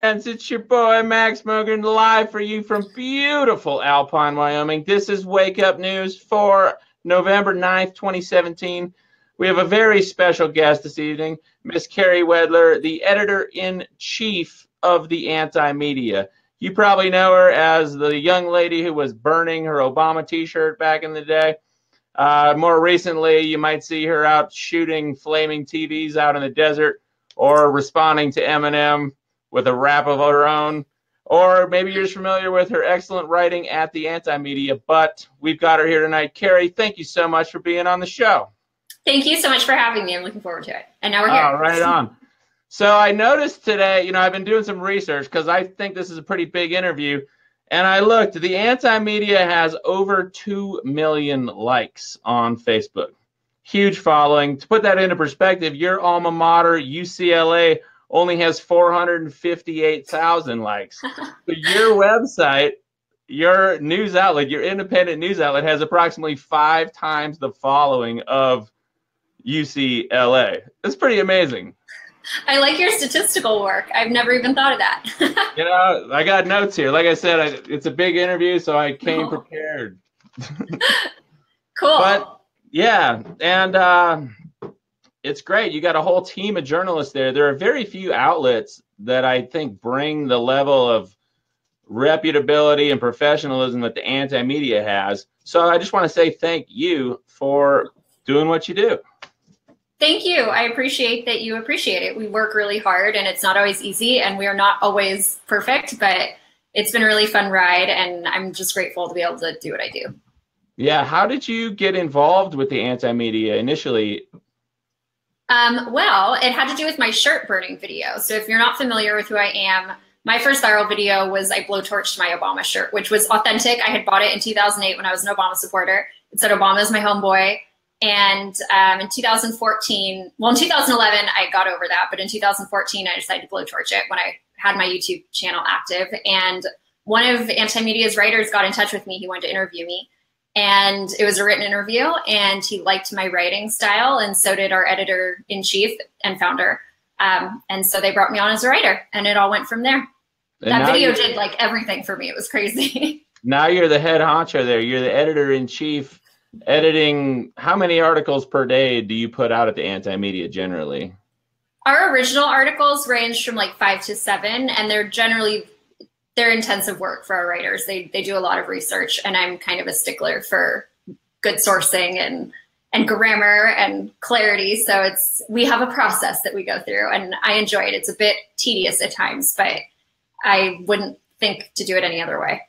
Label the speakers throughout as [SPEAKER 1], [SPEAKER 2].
[SPEAKER 1] And it's your boy Max Mogren live for you from beautiful Alpine, Wyoming. This is Wake Up News for November 9th, 2017. We have a very special guest this evening, Miss Carey Wedler, the editor-in-chief of the Anti-Media. You probably know her as the young lady who was burning her Obama t-shirt back in the day. More recently, you might see her out shooting flaming TVs out in the desert or responding to Eminem with a rap of her own. Or maybe you're just familiar with her excellent writing at the Anti-Media, but we've got her here tonight. Carey, thank you so much for being on the show.
[SPEAKER 2] Thank you so much for having me. I'm looking forward to it. And now we're here.
[SPEAKER 1] Right on. So I noticed today, I've been doing some research because I think this is a pretty big interview. And I looked, the Anti-Media has over 2 million likes on Facebook. Huge following. To put that into perspective, your alma mater, UCLA, only has 458,000 likes. So your website, your news outlet, your independent news outlet has approximately 5 times the following of UCLA. It's pretty amazing.
[SPEAKER 2] I like your statistical work. I've never even thought of that.
[SPEAKER 1] I got notes here. Like I said, it's a big interview, so I came prepared.
[SPEAKER 2] Cool.
[SPEAKER 1] But yeah, and it's great. You got a whole team of journalists there. There are very few outlets that I think bring the level of reputability and professionalism that the Anti-Media has. So I just want to say thank you for doing what you do.
[SPEAKER 2] Thank you. I appreciate that you appreciate it. We work really hard and it's not always easy and we are not always perfect, but it's been a really fun ride and I'm just grateful to be able to do what I do.
[SPEAKER 1] Yeah. How did you get involved with the Anti-Media initially?
[SPEAKER 2] Well, it had to do with my shirt burning video. So if you're not familiar with who I am, my first viral video was I blowtorched my Obama shirt, which was authentic. I had bought it in 2008 when I was an Obama supporter. It said Obama is my homeboy. And in 2014, well, in 2011, I got over that. But in 2014, I decided to blowtorch it when I had my YouTube channel active. And one of Anti-Media's writers got in touch with me. He wanted to interview me. And it was a written interview. And he liked my writing style. And so did our editor-in-chief and founder. And so they brought me on as a writer. And it all went from there.
[SPEAKER 1] And
[SPEAKER 2] that video did like everything for me. It was crazy.
[SPEAKER 1] Now you're the head honcho there. You're the editor-in-chief. Editing, how many articles per day do you put out at the Anti-Media generally?
[SPEAKER 2] Our original articles range from like 5 to 7, and they're intensive work for our writers. They do a lot of research, and I'm kind of a stickler for good sourcing and grammar and clarity. So we have a process that we go through, and I enjoy it. It's a bit tedious at times, but I wouldn't think to do it any other way.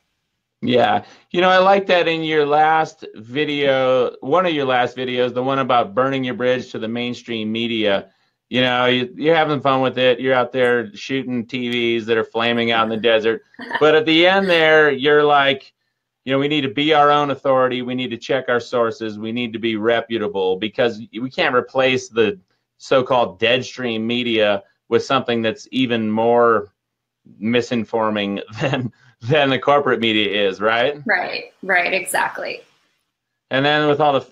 [SPEAKER 1] Yeah. I like that in your last video, one of your last videos, the one about burning your bridge to the mainstream media, you're having fun with it. You're out there shooting TVs that are flaming out in the desert. But at the end there, you're like, we need to be our own authority. We need to check our sources. We need to be reputable because we can't replace the so-called dead stream media with something that's even more misinforming than the corporate media is, right?
[SPEAKER 2] Right, exactly.
[SPEAKER 1] And then with all the,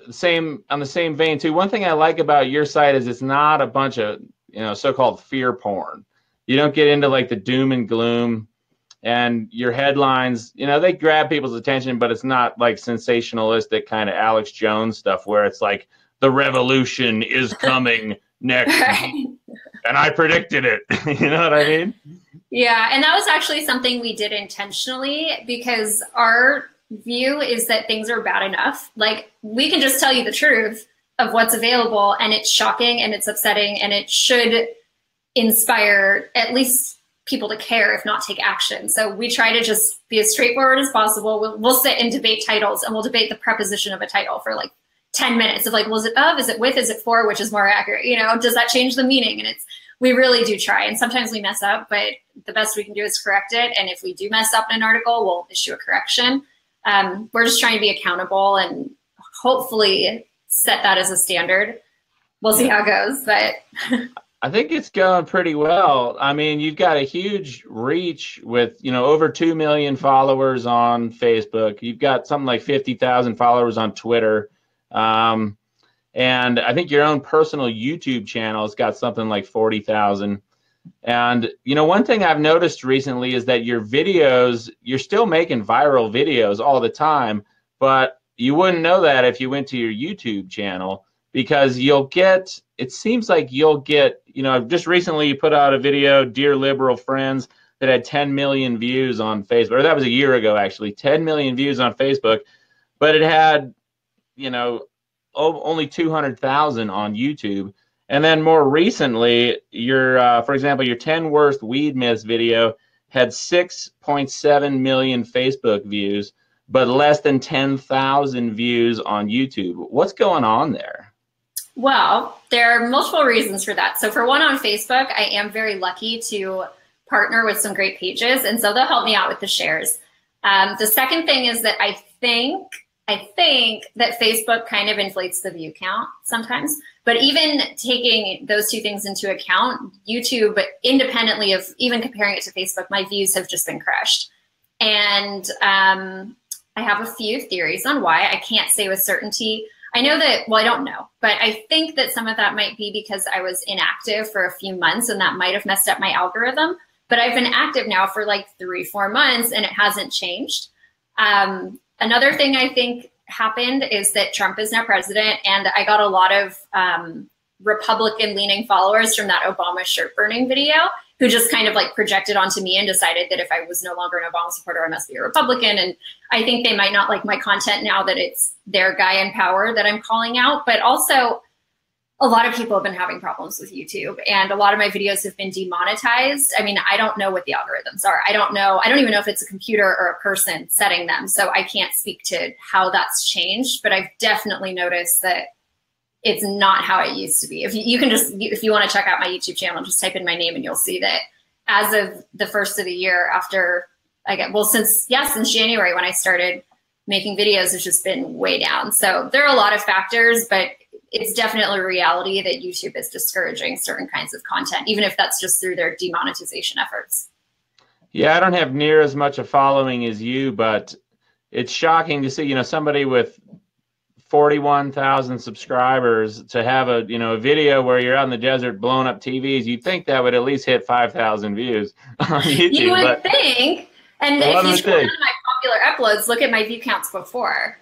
[SPEAKER 1] same on the same vein too, one thing I like about your site is it's not a bunch of, so-called fear porn. You don't get into like the doom and gloom, and your headlines, they grab people's attention, but it's not like sensationalistic kind of Alex Jones stuff where it's like the revolution is coming next.
[SPEAKER 2] Right.
[SPEAKER 1] And I predicted it. You know what I mean?
[SPEAKER 2] Yeah, and that was actually something we did intentionally because our view is that things are bad enough. Like, we can just tell you the truth of what's available, and it's shocking and it's upsetting, and it should inspire at least people to care, if not take action. So we try to just be as straightforward as possible. We'll sit and debate titles, and we'll debate the preposition of a title for like 10 minutes of like, was it of, is it with, is it for, which is more accurate? Does that change the meaning? And we really do try. And sometimes we mess up, but the best we can do is correct it. And if we do mess up in an article, we'll issue a correction. We're just trying to be accountable and hopefully set that as a standard. We'll see how it goes, but
[SPEAKER 1] I think it's going pretty well. I mean, you've got a huge reach with, over 2 million followers on Facebook. You've got something like 50,000 followers on Twitter. And I think your own personal YouTube channel has got something like 40,000. And, you know, one thing I've noticed recently is that your videos, you're still making viral videos all the time, but you wouldn't know that if you went to your YouTube channel, because you'll get, it seems like you'll get, you know, just recently you put out a video, Dear Liberal Friends, that had 10 million views on Facebook, or that was a year ago, actually, 10 million views on Facebook, but it had, you know, only 200,000 on YouTube. And then more recently, your, for example, your 10 worst weed myths video had 6.7 million Facebook views, but less than 10,000 views on YouTube. What's going on there?
[SPEAKER 2] Well, there are multiple reasons for that. So for one, on Facebook, I am very lucky to partner with some great pages, and so they'll help me out with the shares. The second thing is that I think that Facebook kind of inflates the view count sometimes. But even taking those two things into account, YouTube, independently of even comparing it to Facebook, my views have just been crushed. And I have a few theories on why. I can't say with certainty. I know that, well, I don't know, but I think that some of that might be because I was inactive for a few months, and that might have messed up my algorithm. But I've been active now for like 3-4 months, and it hasn't changed. Another thing I think happened is that Trump is now president, and I got a lot of Republican-leaning followers from that Obama shirt burning video who just kind of like projected onto me and decided that if I was no longer an Obama supporter, I must be a Republican. And I think they might not like my content now that it's their guy in power that I'm calling out. But also, a lot of people have been having problems with YouTube, and a lot of my videos have been demonetized. I mean, I don't know what the algorithms are. I don't know. I don't even know if it's a computer or a person setting them. So I can't speak to how that's changed, but I've definitely noticed that it's not how it used to be. If you can just, if you want to check out my YouTube channel, just type in my name and you'll see that as of the first of the year after since January when I started making videos, it's just been way down. So there are a lot of factors, but it's definitely a reality that YouTube is discouraging certain kinds of content, even if that's just through their demonetization efforts. Yeah,
[SPEAKER 1] I don't have near as much a following as you, but it's shocking to see, you know, somebody with 41,000 subscribers to have a, you know, a video where you're out in the desert blowing up TVs. You'd think that would at least hit 5,000 views on YouTube.
[SPEAKER 2] You would think. And if you scroll down my popular uploads, look at my view counts before.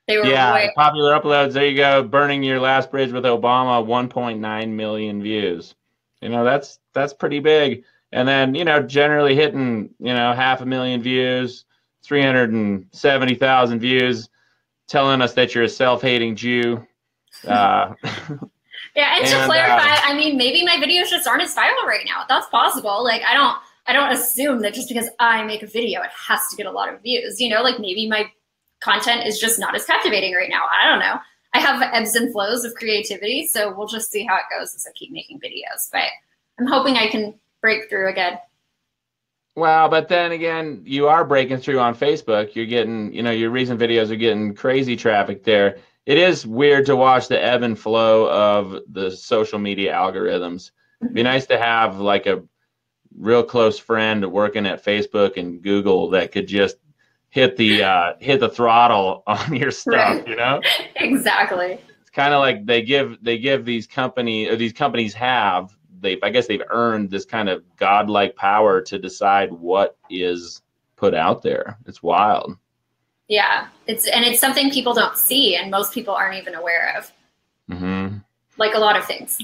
[SPEAKER 2] They were way
[SPEAKER 1] popular uploads. There you go. Burning Your Last Bridge with Obama, 1.9 million views. You know, that's pretty big. And then, you know, generally hitting, you know, 500,000 views, 370,000 views, telling us that you're a self-hating Jew.
[SPEAKER 2] Yeah, and to clarify, I mean, maybe my videos just aren't as viral right now. That's possible. Like, I don't assume that just because I make a video, it has to get a lot of views. You know, like maybe my content is just not as captivating right now. I don't know. I have ebbs and flows of creativity, so we'll just see how it goes as I keep making videos. But I'm hoping I can break through again.
[SPEAKER 1] Well, but then again, you are breaking through on Facebook. You're getting, you know, your recent videos are getting crazy traffic there. It is weird to watch the ebb and flow of the social media algorithms. It'd be nice to have like a real close friend working at Facebook and Google that could just hit the throttle on your stuff, right. You know?
[SPEAKER 2] Exactly.
[SPEAKER 1] It's kind of like they give these companies have, I guess they've earned this kind of godlike power to decide what is put out there. It's wild.
[SPEAKER 2] Yeah, it's something people don't see, and most people aren't even aware of.
[SPEAKER 1] Mm-hmm.
[SPEAKER 2] Like a lot of things.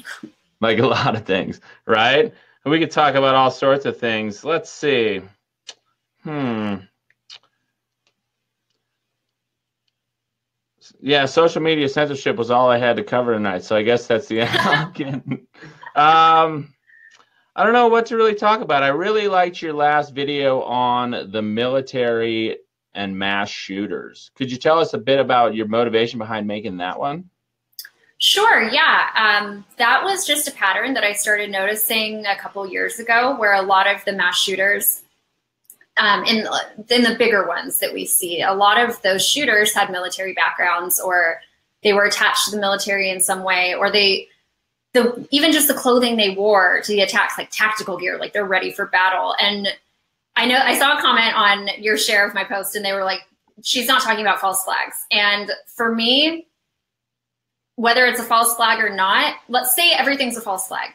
[SPEAKER 1] Like a lot of things, right? We could talk about all sorts of things. Let's see. Yeah, social media censorship was all I had to cover tonight, so I guess that's the end. I don't know what to really talk about. I really liked your last video on the military and mass shooters. Could you tell us a bit about your motivation behind making that one?
[SPEAKER 2] Sure, yeah. That was just a pattern that I started noticing a couple years ago, where a lot of the mass shooters, in the bigger ones that we see, a lot of those shooters had military backgrounds, or they were attached to the military in some way, or even just the clothing they wore to the attacks, like tactical gear, like they're ready for battle. And I saw a comment on your share of my post, and they were like, she's not talking about false flags. And for me, whether it's a false flag or not, let's say everything's a false flag.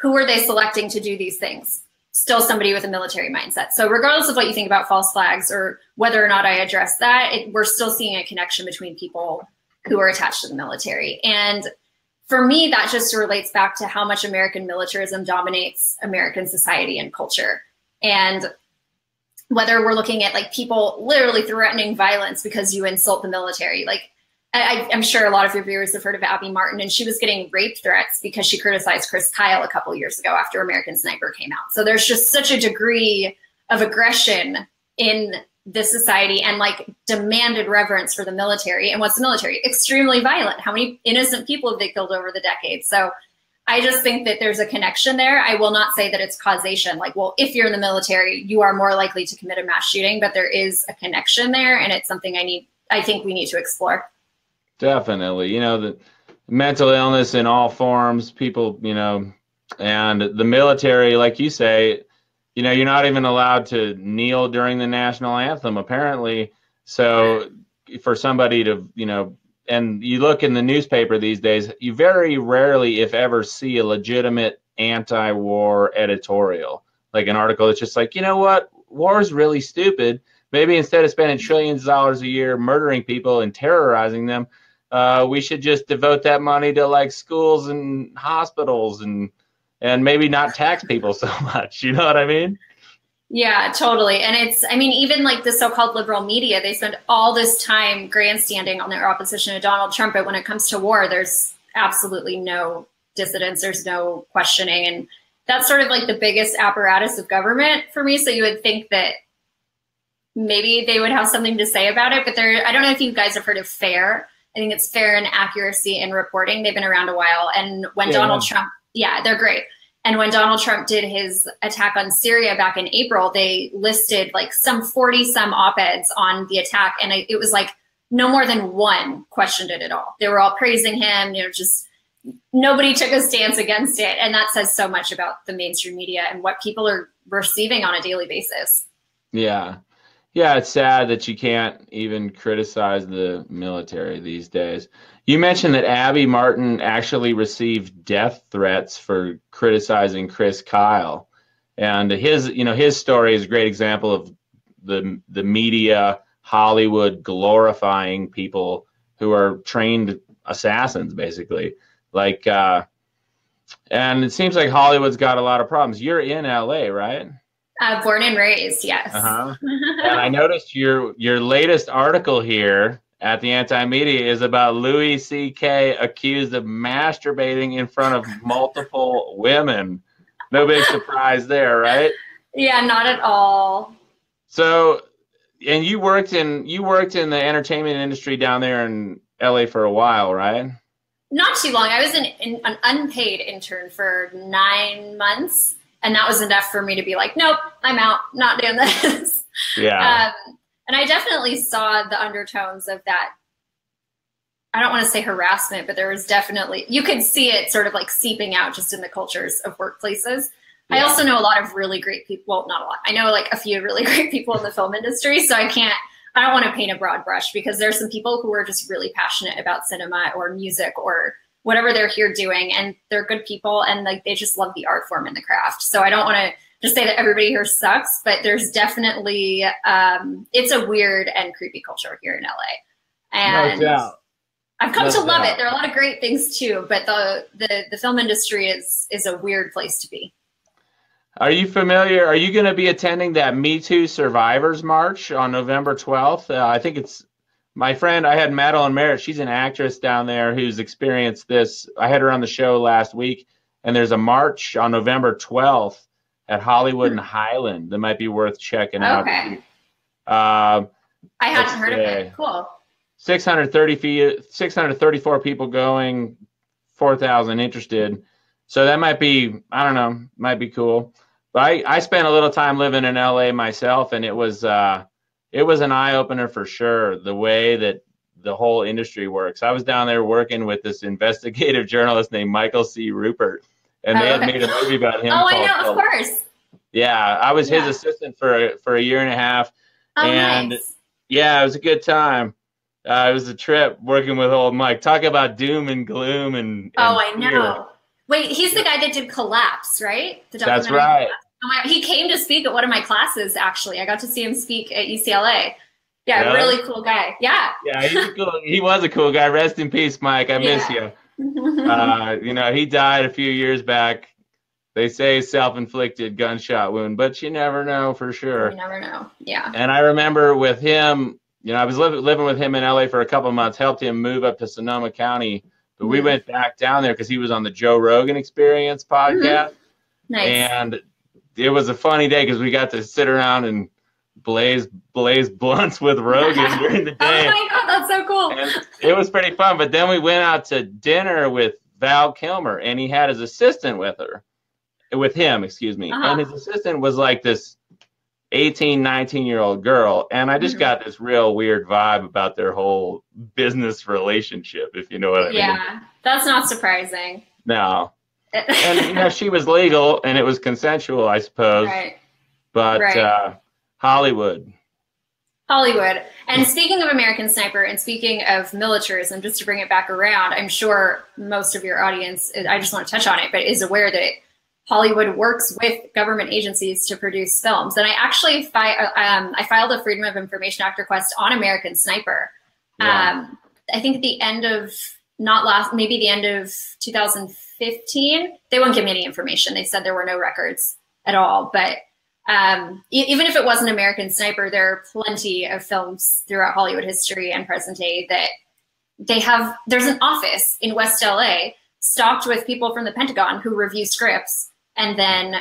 [SPEAKER 2] who are they selecting to do these things? Still somebody with a military mindset. So regardless of what you think about false flags or whether or not I address that, we're still seeing a connection between people who are attached to the military. And for me, that just relates back to how much American militarism dominates American society and culture. And whether we're looking at like people literally threatening violence because you insult the military, like I'm sure a lot of your viewers have heard of Abby Martin, and she was getting rape threats because she criticized Chris Kyle a couple years ago after American Sniper came out. So there's just such a degree of aggression in this society and like demanded reverence for the military. And what's the military? Extremely violent. How many innocent people have they killed over the decades? So I just think that there's a connection there. I will not say that it's causation. Like, well, if you're in the military, you are more likely to commit a mass shooting, but there is a connection there. And it's something I think we need to explore.
[SPEAKER 1] Definitely. You know, the mental illness in all forms, people, you know, and the military, like you say, you know, you're not even allowed to kneel during the national anthem, apparently. So for somebody to, you know, and you look in the newspaper these days, you very rarely, if ever, see a legitimate anti-war editorial, like an article that's just like, you know what, war is really stupid. Maybe instead of spending trillions of dollars a year murdering people and terrorizing them, we should just devote that money to like schools and hospitals and maybe not tax people so much. You know what I mean?
[SPEAKER 2] Yeah, totally. And it's, I mean, even like the so-called liberal media, they spend all this time grandstanding on their opposition to Donald Trump. But when it comes to war, there's absolutely no dissidence. There's no questioning. And that's sort of like the biggest apparatus of government for me. So you would think that maybe they would have something to say about it. But I don't know if you guys have heard of FAIR. I think it's Fair and Accuracy in Reporting. They've been around a while. And when Donald Trump, yeah, they're great. And when Donald Trump did his attack on Syria back in April, they listed like some 40-some op-eds on the attack. And it was like no more than one questioned it at all. They were all praising him, you know, just nobody took a stance against it. And that says so much about the mainstream media and what people are receiving on a daily basis.
[SPEAKER 1] Yeah. Yeah, it's sad that you can't even criticize the military these days. You mentioned that Abby Martin actually received death threats for criticizing Chris Kyle. And his story is a great example of the media, Hollywood glorifying people who are trained assassins, basically. Like, and it seems like Hollywood's got a lot of problems. You're in LA, right?
[SPEAKER 2] Born and raised, yes.
[SPEAKER 1] And I noticed your latest article here at the Anti-Media is about Louis C.K. accused of masturbating in front of multiple women. No big surprise there, right?
[SPEAKER 2] Yeah, not at all.
[SPEAKER 1] So, and you worked in the entertainment industry down there in LA for a while, right?
[SPEAKER 2] Not too long. I was an unpaid intern for 9 months. And that was enough for me to be like, nope, I'm out, not doing this.
[SPEAKER 1] Yeah.
[SPEAKER 2] And I definitely saw the undertones of that. I don't want to say harassment, but there was definitely, you could see it sort of like seeping out just in the cultures of workplaces. Yeah. I also know a lot of really great people. Well, not a lot. I know like a few really great people in the film industry. So I don't want to paint a broad brush because there's some people who are just really passionate about cinema or music or whatever they're here doing, and they're good people and like they just love the art form and the craft. So I don't want to just say that everybody here sucks, but there's definitely it's a weird and creepy culture here in LA. And
[SPEAKER 1] no doubt.
[SPEAKER 2] I've come to love it. There are a lot of great things too, but the film industry is a weird place to be.
[SPEAKER 1] Are you familiar? Are you going to be attending that Me Too Survivors March on November 12th? I think it's my friend. I had Madeline Merritt. She's an actress down there who's experienced this. I had her on the show last week, and there's a march on November 12th at Hollywood and Highland that might be worth checking out.
[SPEAKER 2] Okay. I hadn't heard of it. Cool.
[SPEAKER 1] 634 people going, 4,000 interested. So that might be, I don't know, might be cool. But I spent a little time living in LA myself, and it was an eye-opener for sure, the way that the whole industry works. I was down there working with this investigative journalist named Michael C. Rupert, and they had made a movie about him.
[SPEAKER 2] Oh, I know, of course.
[SPEAKER 1] Yeah, I was his assistant for a year and a half.
[SPEAKER 2] Oh,
[SPEAKER 1] and
[SPEAKER 2] nice.
[SPEAKER 1] Yeah, it was a good time. It was a trip working with old Mike. Talk about doom and gloom and
[SPEAKER 2] I
[SPEAKER 1] fear.
[SPEAKER 2] know. Wait, he's the guy that did Collapse, right? The
[SPEAKER 1] That's
[SPEAKER 2] documentary
[SPEAKER 1] right.
[SPEAKER 2] Collapse. Oh he came to speak at one of my classes, actually. I got to see him speak at UCLA. Yeah,
[SPEAKER 1] Really?
[SPEAKER 2] really cool guy. Yeah.
[SPEAKER 1] Yeah, he was a cool guy. Rest in peace, Mike. I miss
[SPEAKER 2] Yeah.
[SPEAKER 1] you. He died a few years back. They say self-inflicted gunshot wound, but you never know for sure.
[SPEAKER 2] You never know. Yeah.
[SPEAKER 1] And I remember with him, I was living with him in LA for a couple of months, helped him move up to Sonoma County. But we went back down there because he was on the Joe Rogan Experience podcast.
[SPEAKER 2] Nice.
[SPEAKER 1] And it was a funny day because we got to sit around and blaze blunts with Rogan during the day.
[SPEAKER 2] Oh my God, that's so cool.
[SPEAKER 1] And it was pretty fun. But then we went out to dinner with Val Kilmer, and he had his assistant with him, excuse me. And his assistant was like this 18, 19-year-old girl. And I just got this real weird vibe about their whole business relationship, if you know what I mean.
[SPEAKER 2] Yeah, that's not surprising.
[SPEAKER 1] No. And, she was legal and it was consensual, I suppose.
[SPEAKER 2] Right.
[SPEAKER 1] But Hollywood.
[SPEAKER 2] And speaking of American Sniper and speaking of militarism, just to bring it back around, I'm sure most of your audience, I just want to touch on it, but is aware that Hollywood works with government agencies to produce films. And I actually I filed a Freedom of Information Act request on American Sniper. Yeah. I think at the end of, maybe the end of 2015, they won't give me any information. They said there were no records at all. But even if it wasn't American Sniper, there are plenty of films throughout Hollywood history and present day that there's an office in West LA stocked with people from the Pentagon who review scripts and then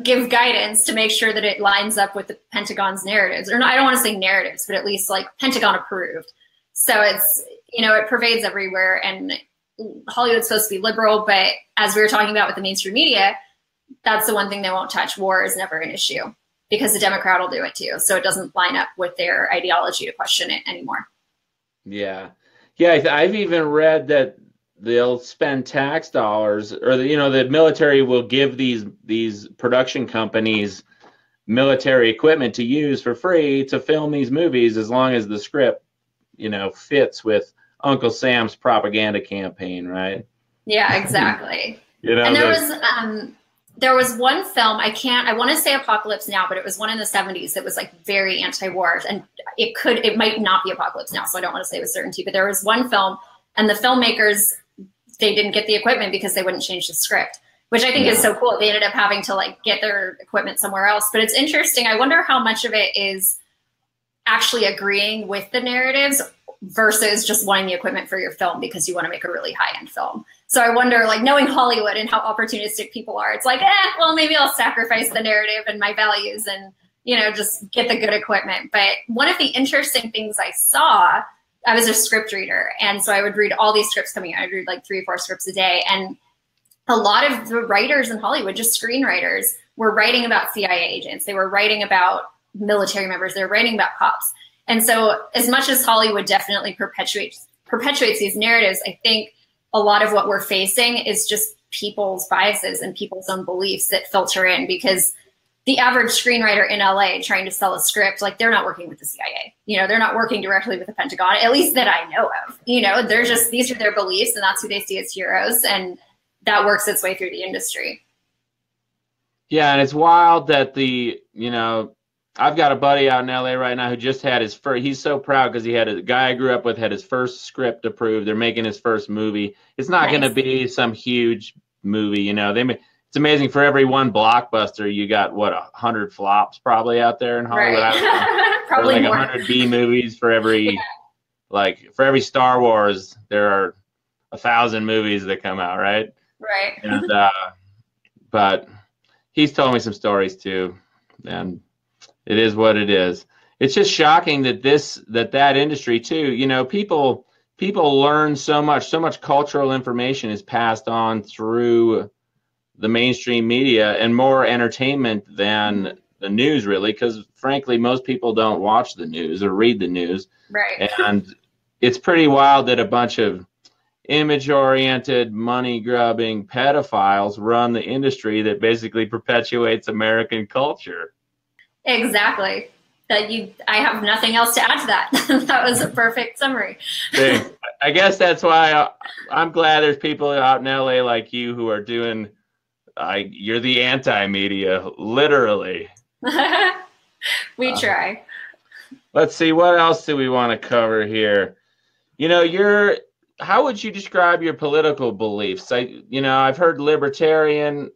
[SPEAKER 2] give guidance to make sure that it lines up with the Pentagon's narratives. Or no, I don't want to say narratives, but at least Pentagon approved. So it's, it pervades everywhere, and Hollywood's supposed to be liberal, but as we were talking about with the mainstream media, that's the one thing they won't touch. War is never an issue because the Democrat will do it too. So it doesn't line up with their ideology to question it anymore.
[SPEAKER 1] Yeah. Yeah. I've even read that they'll spend tax dollars, or the military will give these production companies military equipment to use for free to film these movies, as long as the script, fits with Uncle Sam's propaganda campaign, right?
[SPEAKER 2] Yeah, exactly. And there was one film, I want to say Apocalypse Now, but it was one in the 70s that was very anti-war, and it might not be Apocalypse Now, so I don't want to say with certainty, but there was one film, and the filmmakers, they didn't get the equipment because they wouldn't change the script, which I think is so cool. They ended up having to get their equipment somewhere else. But it's interesting. I wonder how much of it is actually agreeing with the narratives versus just wanting the equipment for your film because you want to make a really high-end film. So I wonder, knowing Hollywood and how opportunistic people are, it's well, maybe I'll sacrifice the narrative and my values and, just get the good equipment. But one of the interesting things I saw, I was a script reader, and so I would read all these scripts coming out. I'd read 3 or 4 scripts a day, and a lot of the writers in Hollywood, just screenwriters, were writing about CIA agents. They were writing about military members. They were writing about cops. And so as much as Hollywood definitely perpetuates these narratives, I think a lot of what we're facing is just people's biases and people's own beliefs that filter in, because the average screenwriter in LA trying to sell a script, they're not working with the CIA. They're not working directly with the Pentagon, at least that I know of. They're just, these are their beliefs, and that's who they see as heroes, and that works its way through the industry.
[SPEAKER 1] Yeah, and it's wild that I've got a buddy out in LA right now who just had his first, he's so proud because he had a guy I grew up with, had his first script approved. They're making his first movie. It's not going to be some huge movie, it's amazing. For every one blockbuster, you got 100 flops probably out there in Hollywood.
[SPEAKER 2] Right. Probably more.
[SPEAKER 1] 100 B movies for every, for every Star Wars, there are 1,000 movies that come out, right?
[SPEAKER 2] Right.
[SPEAKER 1] And, but he's told me some stories too, and it is what it is. It's just shocking that that industry too, people learn so much cultural information is passed on through the mainstream media, and more entertainment than the news, really, because frankly, most people don't watch the news or read the news.
[SPEAKER 2] Right.
[SPEAKER 1] And it's pretty wild that a bunch of image-oriented, money-grubbing pedophiles run the industry that basically perpetuates American culture.
[SPEAKER 2] Exactly. I have nothing else to add to that. That was a perfect summary.
[SPEAKER 1] I guess that's why I'm glad there's people out in LA like you who are doing, you're the anti-media, literally.
[SPEAKER 2] We try.
[SPEAKER 1] Let's see, what else do we want to cover here? You know, how would you describe your political beliefs? I've heard libertarian.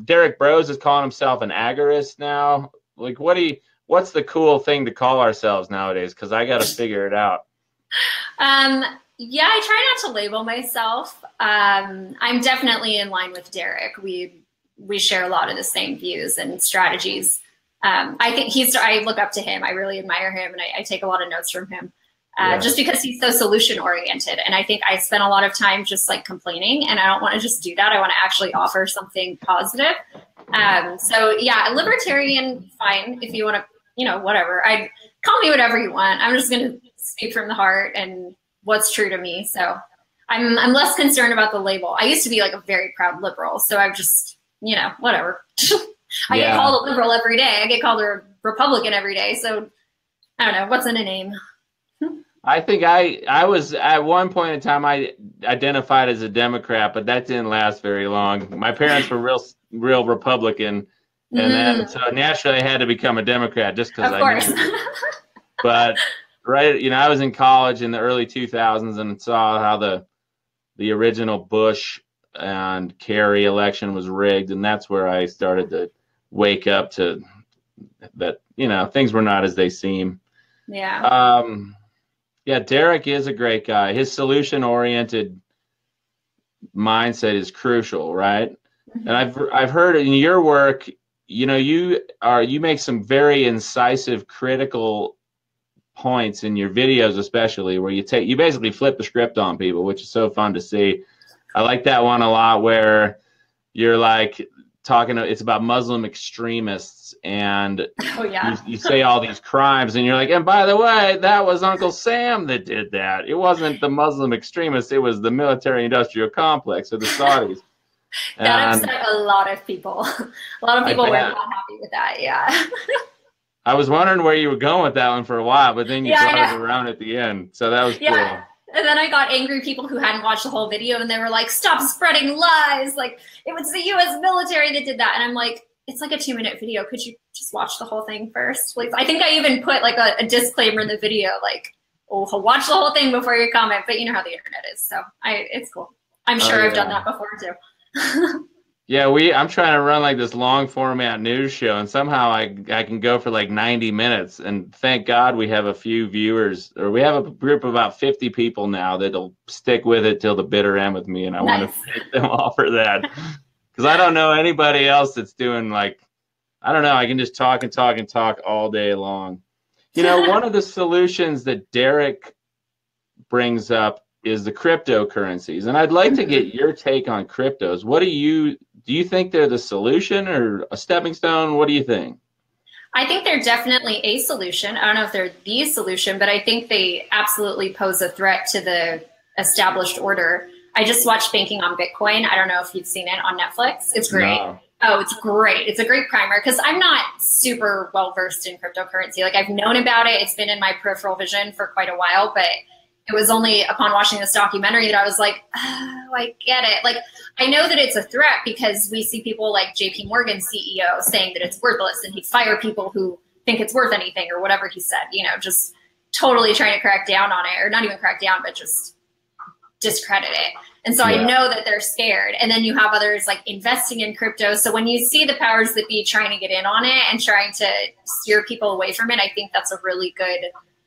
[SPEAKER 1] Derek Bros is calling himself an agorist now. Like, what's the cool thing to call ourselves nowadays? Because I got to figure it out.
[SPEAKER 2] Yeah, I try not to label myself. I'm definitely in line with Derek. We share a lot of the same views and strategies. I think I look up to him. I really admire him, and I take a lot of notes from him. Just because he's so solution oriented. And I think I spend a lot of time just like complaining, and I don't want to just do that. I want to actually offer something positive. So yeah, libertarian, fine. If you want to, whatever, call me whatever you want. I'm just going to speak from the heart and what's true to me. So I'm less concerned about the label. I used to be like a very proud liberal. So I've just, whatever. I get called a liberal every day. I get called a Republican every day. So I don't know, what's in a name?
[SPEAKER 1] I think I was at one point in time I identified as a Democrat, but that didn't last very long. My parents were real Republican, and then so naturally I had to become a Democrat just because I knew. But I was in college in the early 2000s and saw how the original Bush and Carey election was rigged, and that's where I started to wake up to that things were not as they seem.
[SPEAKER 2] Yeah.
[SPEAKER 1] Yeah, Derek is a great guy. His solution-oriented mindset is crucial, right? And I've heard in your work, you make some very incisive, critical points in your videos, especially where you basically flip the script on people, which is so fun to see. I like that one a lot where you're like it's about Muslim extremists, and you say all these crimes, and you're like, and by the way, that was Uncle Sam that did that. It wasn't the Muslim extremists, it was the military-industrial complex or the Saudis.
[SPEAKER 2] That upset a lot of people. A lot of people were not happy with that, yeah.
[SPEAKER 1] I was wondering where you were going with that one for a while, but then you brought it around at the end, so that was cool.
[SPEAKER 2] And then I got angry people who hadn't watched the whole video, and they were like, stop spreading lies. Like, it was the U.S. military that did that. And I'm like, it's like a 2-minute video. Could you just watch the whole thing first? Like, I think I even put like a disclaimer in the video, like, oh, watch the whole thing before you comment. But you know how the internet is. So it's cool. I'm sure I've done that before too.
[SPEAKER 1] Yeah, I'm trying to run like this long format news show, and somehow I can go for like 90 minutes. And thank God we have a few viewers, or we have a group of about 50 people now that'll stick with it till the bitter end with me. And I want to thank them all for that, because I don't know anybody else that's doing I can just talk and talk and talk all day long. One of the solutions that Derek brings up is the cryptocurrencies, and I'd like to get your take on cryptos. What do you think they're the solution or a stepping stone? What do you think?
[SPEAKER 2] I think they're definitely a solution. I don't know if they're the solution, but I think they absolutely pose a threat to the established order. I just watched Banking on Bitcoin. I don't know if you've seen it on Netflix. It's great. No. Oh, it's great. It's a great primer, because I'm not super well versed in cryptocurrency. Like, I've known about it. It's been in my peripheral vision for quite a while, but it was only upon watching this documentary that I was like, oh, I get it. Like, I know that it's a threat because we see people like JP Morgan CEO saying that it's worthless, and he'd fire people who think it's worth anything or whatever he said, just totally trying to crack down on it, or not even crack down, but just discredit it. And so I know that they're scared. And then you have others like investing in crypto. So when you see the powers that be trying to get in on it and trying to steer people away from it, I think that's a really good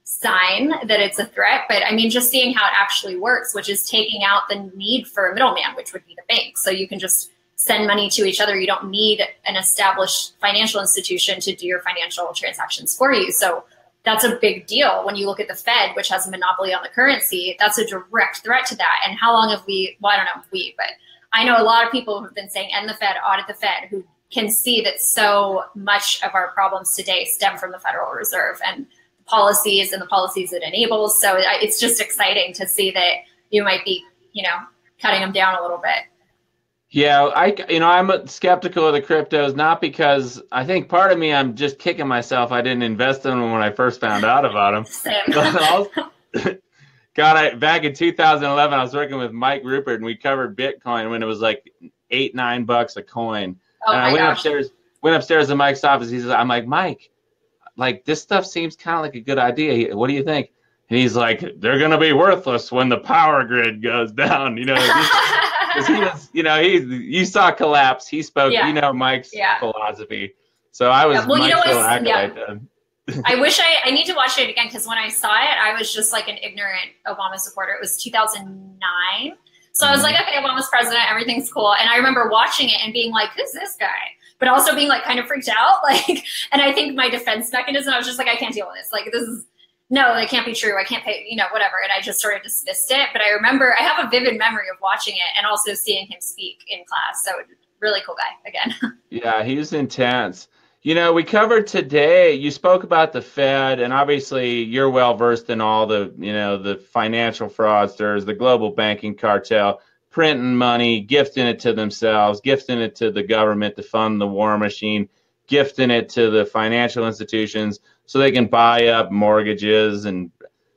[SPEAKER 2] sign that it's a threat. But I mean, just seeing how it actually works, which is taking out the need for a middleman, which would be the bank. So you can just send money to each other. You don't need an established financial institution to do your financial transactions for you. So that's a big deal. When you look at the Fed, which has a monopoly on the currency, that's a direct threat to that. And how long have I don't know if but I know a lot of people who have been saying, end the Fed, audit the Fed, who can see that so much of our problems today stem from the Federal Reserve and policies and the policies it enables. So it's just exciting to see that you might be, cutting them down a little bit.
[SPEAKER 1] Yeah, I'm skeptical of the cryptos, not because I think part of me, I'm just kicking myself I didn't invest in them when I first found out about them.
[SPEAKER 2] Same.
[SPEAKER 1] But also, God, back in 2011, I was working with Mike Rupert, and we covered Bitcoin when it was like $8-9 a coin.
[SPEAKER 2] Oh
[SPEAKER 1] And I
[SPEAKER 2] my gosh.
[SPEAKER 1] went upstairs to Mike's office. I'm like, Mike, like this stuff seems kind of like a good idea. What do you think? And he's like, they're gonna be worthless when the power grid goes down. Because he was, you saw collapse. He spoke,
[SPEAKER 2] Yeah.
[SPEAKER 1] Mike's
[SPEAKER 2] Yeah.
[SPEAKER 1] philosophy. So I was
[SPEAKER 2] Yeah. Well,
[SPEAKER 1] Mike's little acolyte then.
[SPEAKER 2] I wish I need to watch it again, because when I saw it, I was just like an ignorant Obama supporter. It was 2009. So I was like, okay, Obama's president, everything's cool. And I remember watching it and being like, who's this guy? But also being like kind of freaked out. And I think my defense mechanism, I was just like, I can't deal with this. Like, no, it can't be true. I can't pay, whatever. And I just sort of dismissed it. But I remember I have a vivid memory of watching it and also seeing him speak in class. So really cool guy again.
[SPEAKER 1] Yeah, he was intense. We covered today, you spoke about the Fed, and obviously you're well versed in all the, the financial fraudsters, the global banking cartel, printing money, gifting it to themselves, gifting it to the government to fund the war machine, gifting it to the financial institutions so they can buy up mortgages and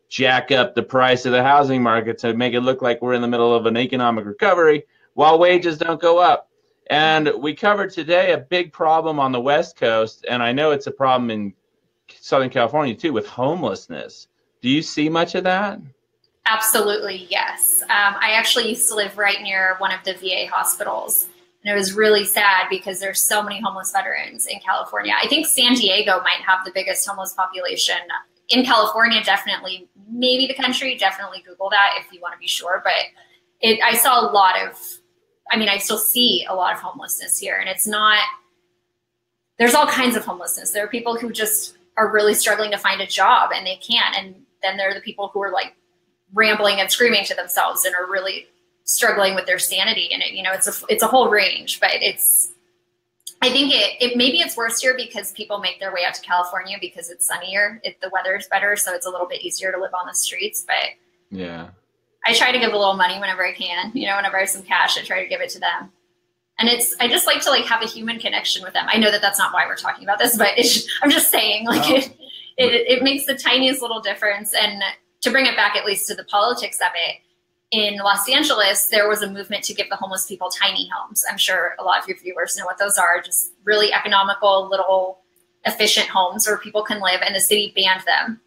[SPEAKER 1] jack up the price of the housing market to make it look like we're in the middle of an economic recovery while wages don't go up. And we covered today a big problem on the West Coast, and I know it's a problem in Southern California too, with homelessness. Do you see much of that?
[SPEAKER 2] Absolutely, yes. I actually used to live right near one of the VA hospitals, and it was really sad because there's so many homeless veterans in California. I think San Diego might have the biggest homeless population. In California, definitely, maybe the country, definitely Google that if you want to be sure. But I saw a lot of, I still see a lot of homelessness here, and there's all kinds of homelessness. There are people who just are really struggling to find a job and they can't. And then there are the people who are like rambling and screaming to themselves and are really struggling with their sanity. And it's a whole range, but I think maybe it's worse here because people make their way out to California because it's sunnier. The weather is better. So it's a little bit easier to live on the streets, but
[SPEAKER 1] yeah.
[SPEAKER 2] I try to give a little money whenever I can, whenever I have some cash, I try to give it to them. And I just like to have a human connection with them. I know that that's not why we're talking about this, but I'm just saying it makes the tiniest little difference. And to bring it back at least to the politics of it, in Los Angeles, there was a movement to give the homeless people tiny homes. I'm sure a lot of your viewers know what those are, just really economical, little efficient homes where people can live, and the city banned them.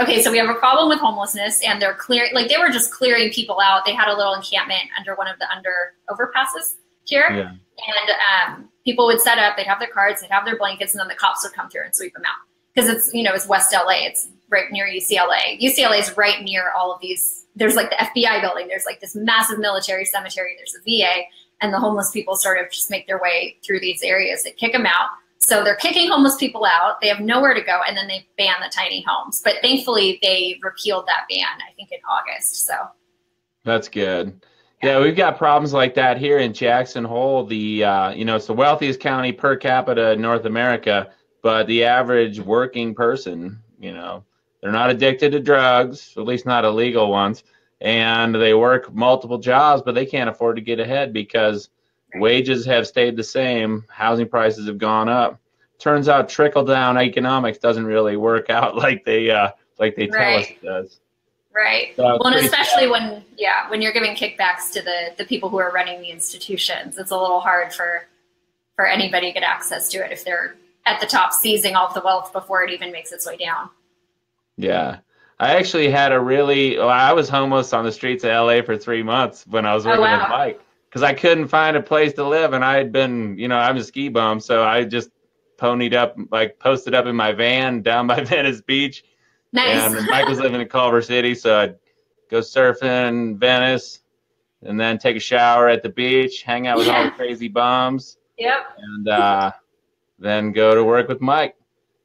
[SPEAKER 2] Okay, so we have a problem with homelessness, and they're clearing, they were just clearing people out. They had a little encampment under one of the overpasses here. Yeah. And people would set up, they'd have their cards, they'd have their blankets, and then the cops would come through and sweep them out. Because it's West LA, it's right near UCLA. UCLA is right near all of these. There's the FBI building, there's this massive military cemetery, there's the VA, and the homeless people sort of just make their way through these areas. They kick them out. So they're kicking homeless people out. They have nowhere to go, and then they ban the tiny homes. But thankfully, they repealed that ban, I think, in August. So
[SPEAKER 1] that's good. Yeah, we've got problems like that here in Jackson Hole. It's the wealthiest county per capita in North America, but the average working person, they're not addicted to drugs, at least not illegal ones, and they work multiple jobs, but they can't afford to get ahead because wages have stayed the same. Housing prices have gone up. Turns out trickle-down economics doesn't really work out like they tell us it does.
[SPEAKER 2] Right.
[SPEAKER 1] So
[SPEAKER 2] well, and especially when you're giving kickbacks to the people who are running the institutions, it's a little hard for anybody to get access to it if they're at the top seizing all of the wealth before it even makes its way down.
[SPEAKER 1] Yeah. I actually had I was homeless on the streets of LA for 3 months when I was working with Mike. Because I couldn't find a place to live, and I had been, I'm a ski bum, so I just posted up in my van down by Venice Beach.
[SPEAKER 2] Nice.
[SPEAKER 1] And Mike was living in Culver City, so I'd go surfing in Venice, and then take a shower at the beach, hang out with all the crazy bums.
[SPEAKER 2] Yep.
[SPEAKER 1] And then go to work with Mike.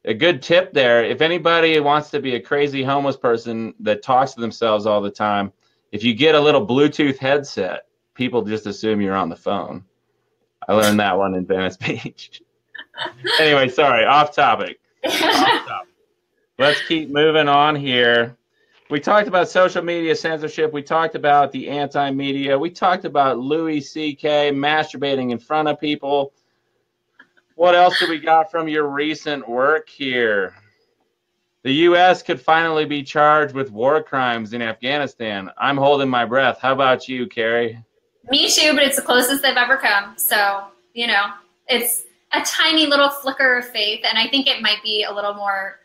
[SPEAKER 1] A good tip there, if anybody wants to be a crazy homeless person that talks to themselves all the time, if you get a little Bluetooth headset, people just assume you're on the phone. I learned that one in Venice Beach. Anyway, sorry, off topic. Let's keep moving on here. We talked about social media censorship. We talked about the anti-media. We talked about Louis C.K. masturbating in front of people. What else do we got from your recent work here? The U.S. could finally be charged with war crimes in Afghanistan. I'm holding my breath. How about you, Carey?
[SPEAKER 2] Me too, but it's the closest they've ever come. So, you know, it's a tiny little flicker of faith. And I think it might be a little more,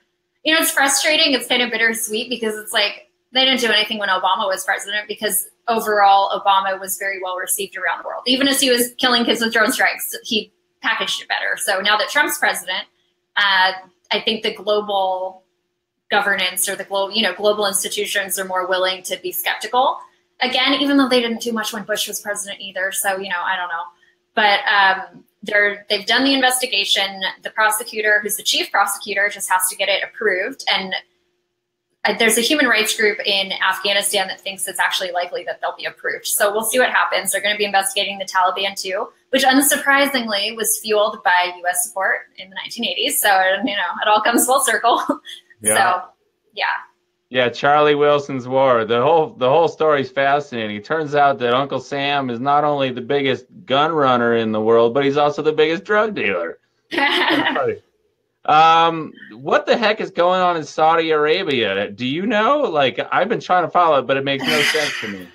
[SPEAKER 2] you know, it's frustrating. It's kind of bittersweet because it's like they didn't do anything when Obama was president because overall Obama was very well received around the world. Even as he was killing kids with drone strikes, he packaged it better. So now that Trump's president, I think the global governance or the global institutions are more willing to be skeptical. Again, even though they didn't do much when Bush was president either. So, you know, I don't know. But they've done the investigation. The prosecutor, who's the chief prosecutor, just has to get it approved. And there's a human rights group in Afghanistan that thinks it's actually likely that they'll be approved. So we'll see what happens. They're going to be investigating the Taliban too, which unsurprisingly was fueled by U.S. support in the 1980s. So, you know, it all comes full circle.
[SPEAKER 1] Yeah.
[SPEAKER 2] So, yeah.
[SPEAKER 1] Yeah, Charlie Wilson's War. The whole story is fascinating. It turns out that Uncle Sam is not only the biggest gun runner in the world, but he's also the biggest drug dealer. What the heck is going on in Saudi Arabia? Do you know? Like, I've been trying to follow it, but it makes no sense to me.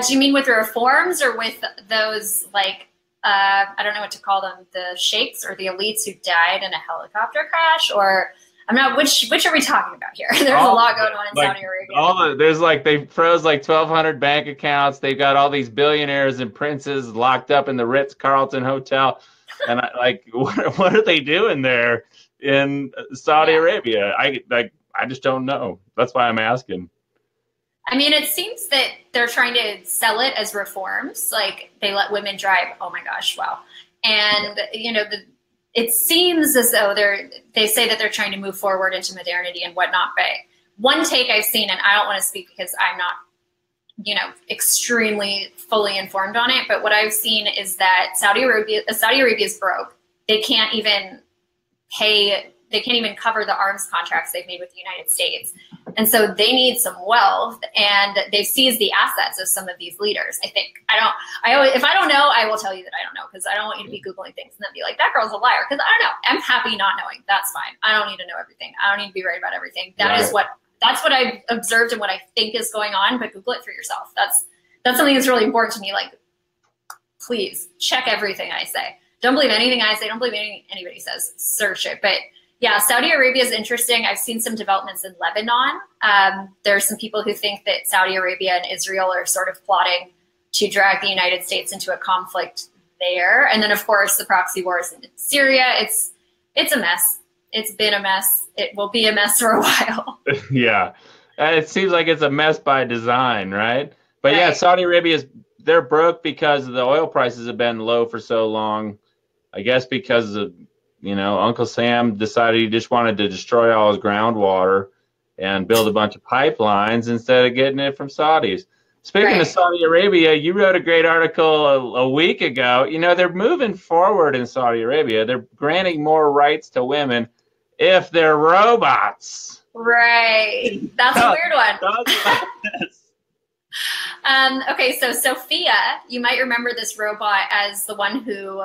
[SPEAKER 2] Do you mean with the reforms or with those, like, I don't know what to call them, the sheikhs or the elites who died in a helicopter crash? Or I'm not, which are we talking about here? There's a lot going on in Saudi Arabia. They froze like 1,200 bank accounts. They've got all these billionaires and princes locked up in the Ritz-Carlton Hotel. And what are they doing there in Saudi Arabia? I just don't know. That's why I'm asking. I mean, it seems that they're trying to sell it as reforms. Like they let women drive. Oh my gosh, wow. And, you know, it seems as though they say that they're trying to move forward into modernity and whatnot. But one take I've seen, and I don't want to speak because I'm not, you know, extremely fully informed on it. But what I've seen is that Saudi Arabia is broke. They can't even pay. They can't even cover the arms contracts they've made with the United States. And so they need some wealth, and they've seized the assets of some of these leaders. I think if I don't know, I will tell you that I don't know, because I don't want you to be Googling things and then be like, that girl's a liar. Because I don't know. I'm happy not knowing. That's fine. I don't need to know everything. I don't need to be right about everything. That's what I've observed and what I think is going on, but Google it for yourself. That's something that's really important to me. Like, please check everything I say. Don't believe anything I say. Don't believe anything anybody says. Search it. But yeah, Saudi Arabia is interesting. I've seen some developments in Lebanon. There are some people who think that Saudi Arabia and Israel are sort of plotting to drag the United States into a conflict there. And then, of course, the proxy wars in Syria. It's a mess. It's been a mess. It will be a mess for a while.
[SPEAKER 1] Yeah. It seems like it's a mess by design, right? But yeah, Saudi Arabia, they're broke because the oil prices have been low for so long. I guess because of, you know, Uncle Sam decided he just wanted to destroy all his groundwater and build a bunch of pipelines instead of getting it from Saudis. Speaking of Saudi Arabia, you wrote a great article a week ago. You know, they're moving forward in Saudi Arabia. They're granting more rights to women if they're robots.
[SPEAKER 2] Right. That's a weird one. Okay, so Sophia, you might remember this robot as the one who...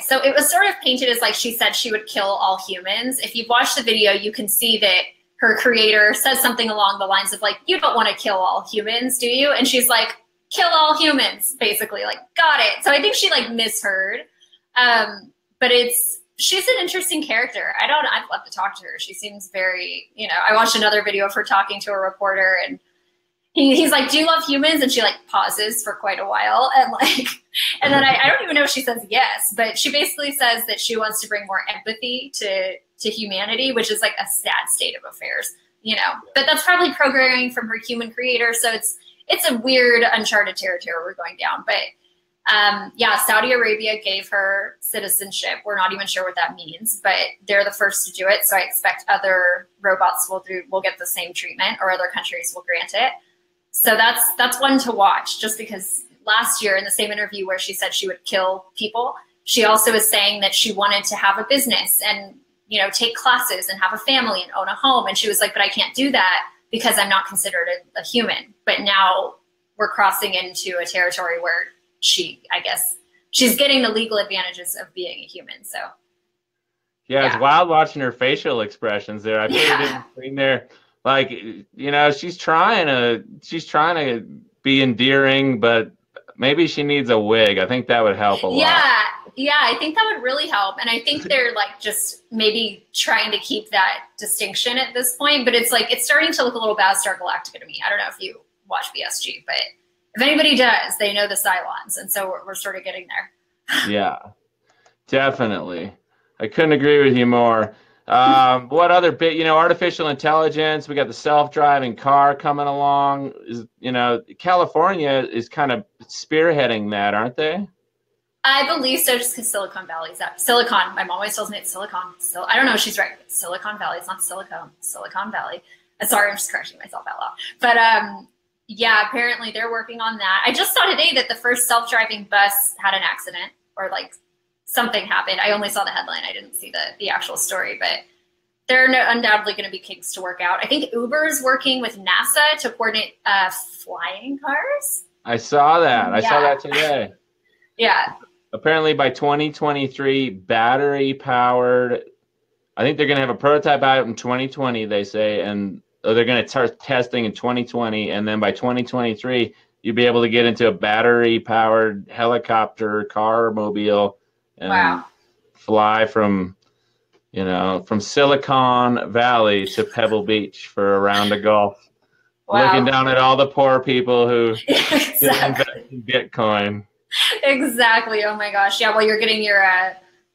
[SPEAKER 2] so it was sort of painted as like she said she would kill all humans. If you've watched the video, you can see that her creator says something along the lines of like, you don't want to kill all humans, do you? And she's like, kill all humans, basically. Like, got it. So I think she like misheard. But she's an interesting character. I'd love to talk to her. She seems very, you know, I watched another video of her talking to a reporter, and he's like, do you love humans? And she like pauses for quite a while. And then I don't even know if she says yes, but she basically says that she wants to bring more empathy to humanity, which is like a sad state of affairs, you know, but that's probably programming from her human creator. So it's a weird uncharted territory we're going down. But yeah, Saudi Arabia gave her citizenship. We're not even sure what that means, but they're the first to do it. So I expect other robots will get the same treatment, or other countries will grant it. So that's one to watch, just because last year in the same interview where she said she would kill people, she also was saying that she wanted to have a business and, you know, take classes and have a family and own a home. And she was like, but I can't do that because I'm not considered a human. But now we're crossing into a territory where I guess she's getting the legal advantages of being a human. So
[SPEAKER 1] yeah, it's wild watching her facial expressions there. I put it in between there. Like, you know, she's trying to be endearing, but maybe she needs a wig. I think that would help a lot.
[SPEAKER 2] Yeah, I think that would really help. And I think they're like just maybe trying to keep that distinction at this point. But it's like it's starting to look a little Battlestar Galactica to me. I don't know if you watch BSG, but if anybody does, they know the Cylons. And so we're sort of getting there.
[SPEAKER 1] Yeah, definitely. I couldn't agree with you more. What other bit, you know, artificial intelligence, we got the self-driving car coming along. You know, California is kind of spearheading that, aren't they?
[SPEAKER 2] I believe so, just because Silicon Valley is that. Silicon, my mom always tells me it's Silicon. So I don't know if she's right. It's Silicon Valley, it's not Silicon. Silicon Valley. Sorry, I'm just correcting myself out loud. But yeah, apparently they're working on that. I just saw today that the first self-driving bus had an accident, or like something happened. I only saw the headline. I didn't see the actual story, but there are undoubtedly going to be kinks to work out. I think Uber is working with NASA to coordinate flying cars.
[SPEAKER 1] I saw that. I saw that today.
[SPEAKER 2] Yeah.
[SPEAKER 1] Apparently by 2023, battery powered. I think they're going to have a prototype out in 2020, they say, and they're going to start testing in 2020. And then by 2023, you'll be able to get into a battery powered helicopter, car, mobile, and fly from, you know, from Silicon Valley to Pebble Beach for a round of golf. Looking down at all the poor people who invest in Bitcoin.
[SPEAKER 2] Exactly. Oh my gosh. Yeah. Well, you're getting your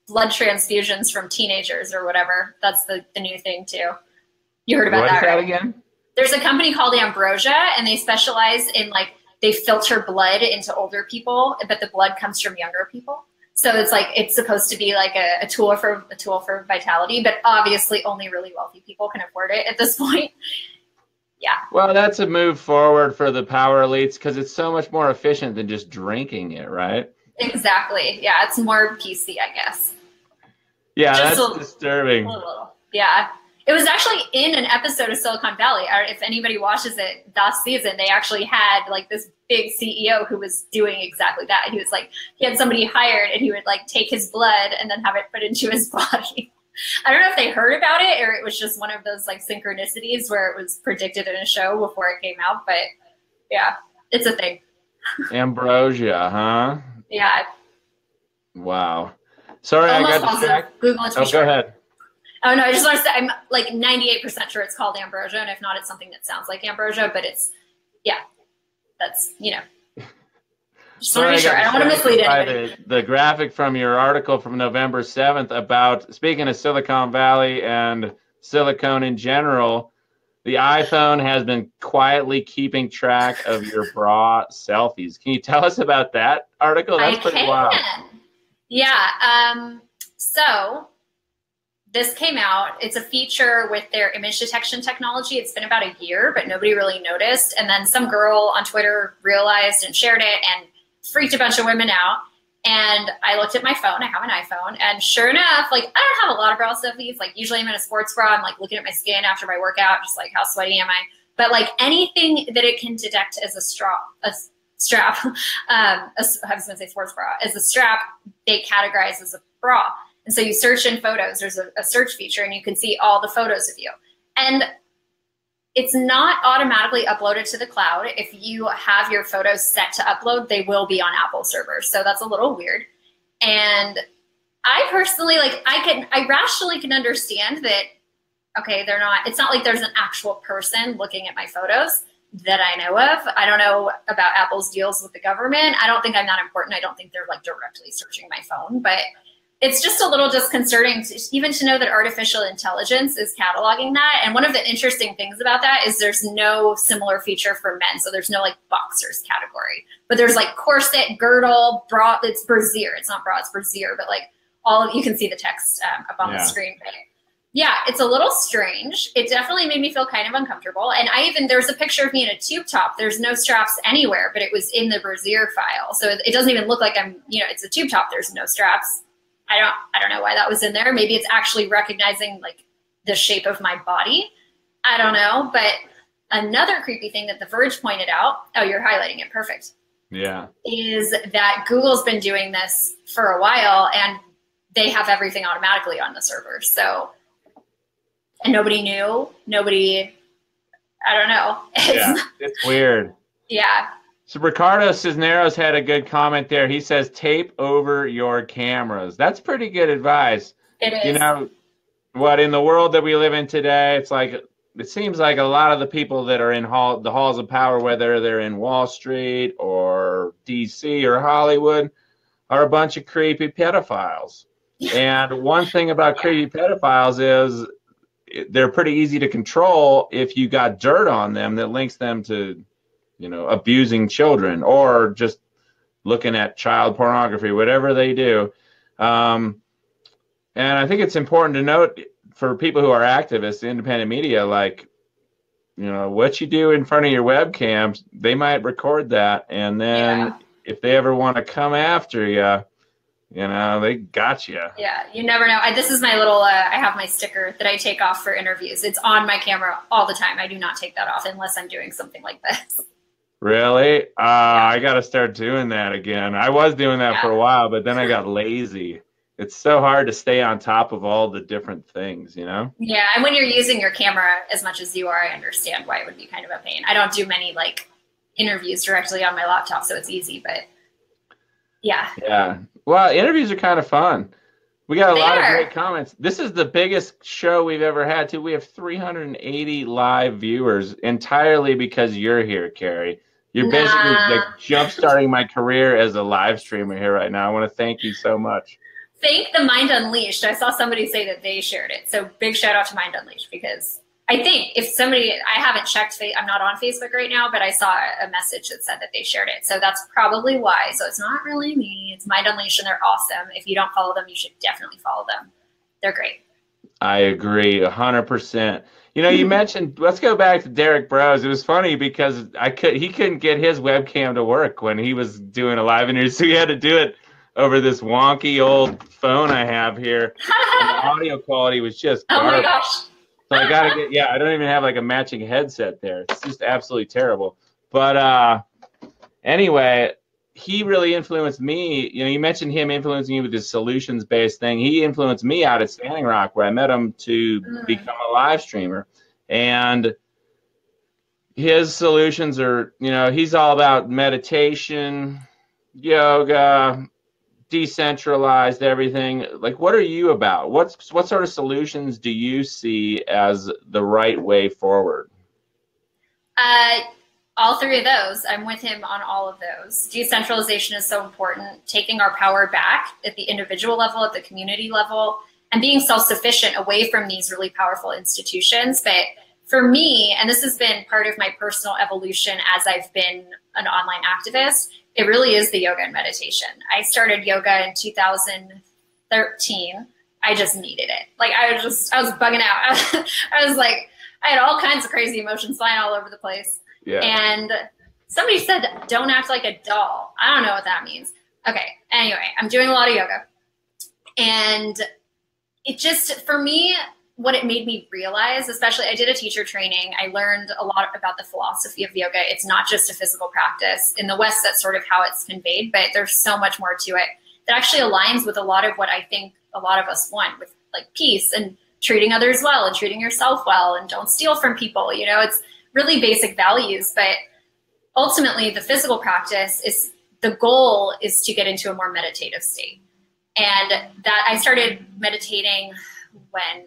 [SPEAKER 2] blood transfusions from teenagers or whatever. That's the new thing too. You heard about that, right?
[SPEAKER 1] Again?
[SPEAKER 2] There's a company called Ambrosia, and they specialize in they filter blood into older people, but the blood comes from younger people. So it's like it's supposed to be like a tool for vitality, but obviously only really wealthy people can afford it at this point. Yeah.
[SPEAKER 1] Well, that's a move forward for the power elites because it's so much more efficient than just drinking it, right?
[SPEAKER 2] Exactly. Yeah, it's more PC, I guess.
[SPEAKER 1] Yeah, that's disturbing.
[SPEAKER 2] A little. Yeah. It was actually in an episode of Silicon Valley. If anybody watches it last season, they actually had this big CEO who was doing exactly that. He was he had somebody hired, and he would take his blood and then have it put into his body. I don't know if they heard about it or it was just one of those synchronicities where it was predicted in a show before it came out. But yeah, it's a thing.
[SPEAKER 1] Ambrosia, huh?
[SPEAKER 2] Yeah.
[SPEAKER 1] Wow. Sorry,
[SPEAKER 2] almost
[SPEAKER 1] I got distracted.
[SPEAKER 2] Google it to be
[SPEAKER 1] sure. Go ahead.
[SPEAKER 2] Oh no, I just want to say I'm 98% sure it's called Ambrosia, and if not, it's something that sounds like Ambrosia. But it's that's Just want to be sure. I don't want to mislead anybody.
[SPEAKER 1] The graphic from your article from November 7th about, speaking of Silicon Valley and silicone in general, the iPhone has been quietly keeping track of your bra selfies. Can you tell us about that article? That's pretty wild.
[SPEAKER 2] Yeah. So this came out. It's a feature with their image detection technology. It's been about a year, but nobody really noticed. And then some girl on Twitter realized and shared it and freaked a bunch of women out. And I looked at my phone. I have an iPhone. And sure enough, I don't have a lot of bra selfies. Usually I'm in a sports bra. I'm looking at my skin after my workout, just how sweaty am I? But anything that it can detect as a strap, I was going to say sports bra, as a strap, they categorize as a bra. And so you search in photos, there's a search feature, and you can see all the photos of you. And it's not automatically uploaded to the cloud. If you have your photos set to upload, they will be on Apple servers. So that's a little weird. And I personally, I rationally can understand that, okay, it's not like there's an actual person looking at my photos that I know of. I don't know about Apple's deals with the government. I don't think I'm that important. I don't think they're directly searching my phone, but it's just a little disconcerting even to know that artificial intelligence is cataloging that. And one of the interesting things about that is there's no similar feature for men. So there's no boxers category, but there's corset, girdle, bra. It's brassiere. It's not bra, it's brassiere, but all of you can see the text up on the screen. But yeah, it's a little strange. It definitely made me feel kind of uncomfortable. And there's a picture of me in a tube top. There's no straps anywhere, but it was in the brassiere file. So it doesn't even look like I'm, it's a tube top. There's no straps. I don't know why that was in there. Maybe it's actually recognizing the shape of my body. I don't know, but another creepy thing that The Verge pointed out, oh, you're highlighting it, perfect.
[SPEAKER 1] Yeah.
[SPEAKER 2] Is that Google's been doing this for a while, and they have everything automatically on the server. So, and nobody knew, I don't know.
[SPEAKER 1] It's weird.
[SPEAKER 2] Yeah.
[SPEAKER 1] So Ricardo Cisneros had a good comment there. He says, tape over your cameras. That's pretty good advice.
[SPEAKER 2] It is.
[SPEAKER 1] You know, what in the world that we live in today, it's like, it seems like a lot of the people that are in the halls of power, whether they're in Wall Street or DC or Hollywood, are a bunch of creepy pedophiles. And one thing about creepy pedophiles is they're pretty easy to control if you got dirt on them that links them to, you know, abusing children or just looking at child pornography, whatever they do. And I think it's important to note for people who are activists, independent media, like, you know, what you do in front of your webcams, they might record that. And then if they ever want to come after you, you know, they got you.
[SPEAKER 2] Yeah, you never know. This is my little, I have my sticker that I take off for interviews. It's on my camera all the time. I do not take that off unless I'm doing something like this.
[SPEAKER 1] Really? I got to start doing that again. I was doing that for a while, but then I got lazy. It's so hard to stay on top of all the different things, you know?
[SPEAKER 2] Yeah, and when you're using your camera as much as you are, I understand why it would be kind of a pain. I don't do many, like, interviews directly on my laptop, so it's easy, but yeah.
[SPEAKER 1] Yeah. Well, interviews are kind of fun. We got a lot of great comments. This is the biggest show we've ever had, too. We have 380 live viewers entirely because you're here, Carey. You're basically like jump-starting my career as a live streamer here right now. I want to thank you so much.
[SPEAKER 2] Thank the Mind Unleashed. I saw somebody say that they shared it. So big shout out to Mind Unleashed, because I think if somebody, I haven't checked, I'm not on Facebook right now, but I saw a message that said that they shared it. So that's probably why. So it's not really me. It's Mind Unleashed, and they're awesome. If you don't follow them, you should definitely follow them. They're great.
[SPEAKER 1] I agree 100%. You know, you mentioned, let's go back to Derek Brose. It was funny because he couldn't get his webcam to work when he was doing a live interview, so he had to do it over this wonky old phone I have here. And the audio quality was just garbage.
[SPEAKER 2] Oh my gosh.
[SPEAKER 1] So I got to get, I don't even have like a matching headset there. It's just absolutely terrible. But anyway, he really influenced me. You know, you mentioned him influencing you with this solutions-based thing. He influenced me out at Standing Rock, where I met him to become a live streamer. And his solutions are, you know, he's all about meditation, yoga, decentralized everything. Like, what are you about? What sort of solutions do you see as the right way forward?
[SPEAKER 2] All three of those. I'm with him on all of those. Decentralization is so important. Taking our power back at the individual level, at the community level, and being self-sufficient away from these really powerful institutions. But for me, and this has been part of my personal evolution as I've been an online activist, it really is the yoga and meditation. I started yoga in 2013. I just needed it. Like, I was bugging out. I was like, I had all kinds of crazy emotions flying all over the place. Yeah. And somebody said, don't act like a doll. I don't know what that means. Okay. Anyway, I'm doing a lot of yoga. And it just, for me, what it made me realize, especially I did a teacher training, I learned a lot about the philosophy of yoga. It's not just a physical practice. In the West, that's sort of how it's conveyed, but there's so much more to it that actually aligns with a lot of what I think a lot of us want, with like peace and treating others well and treating yourself well and don't steal from people. You know, it's really basic values, but ultimately the physical practice is, the goal is to get into a more meditative state. And that I started meditating when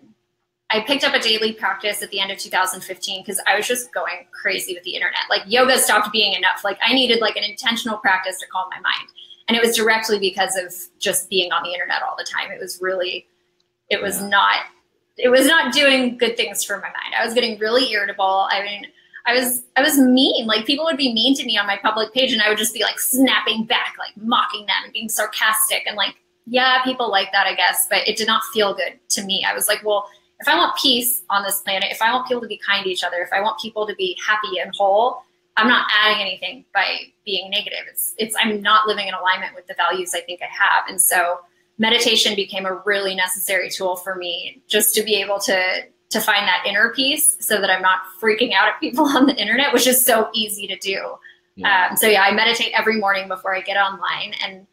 [SPEAKER 2] I picked up a daily practice at the end of 2015 because I was just going crazy with the internet. Like, yoga stopped being enough. Like, I needed like an intentional practice to calm my mind. And it was directly because of just being on the internet all the time. It was really, it was not doing good things for my mind. I was getting really irritable. I mean, I was mean. Like, people would be mean to me on my public page and I would just be like snapping back, like mocking them and being sarcastic. And like, yeah, people like that, I guess, but it did not feel good to me. I was like, well, if I want peace on this planet, if I want people to be kind to each other, if I want people to be happy and whole, I'm not adding anything by being negative. I'm not living in alignment with the values I think I have. And so meditation became a really necessary tool for me, just to be able to to find that inner peace so that I'm not freaking out at people on the internet, which is so easy to do. Yeah. So yeah, I meditate every morning before I get online. And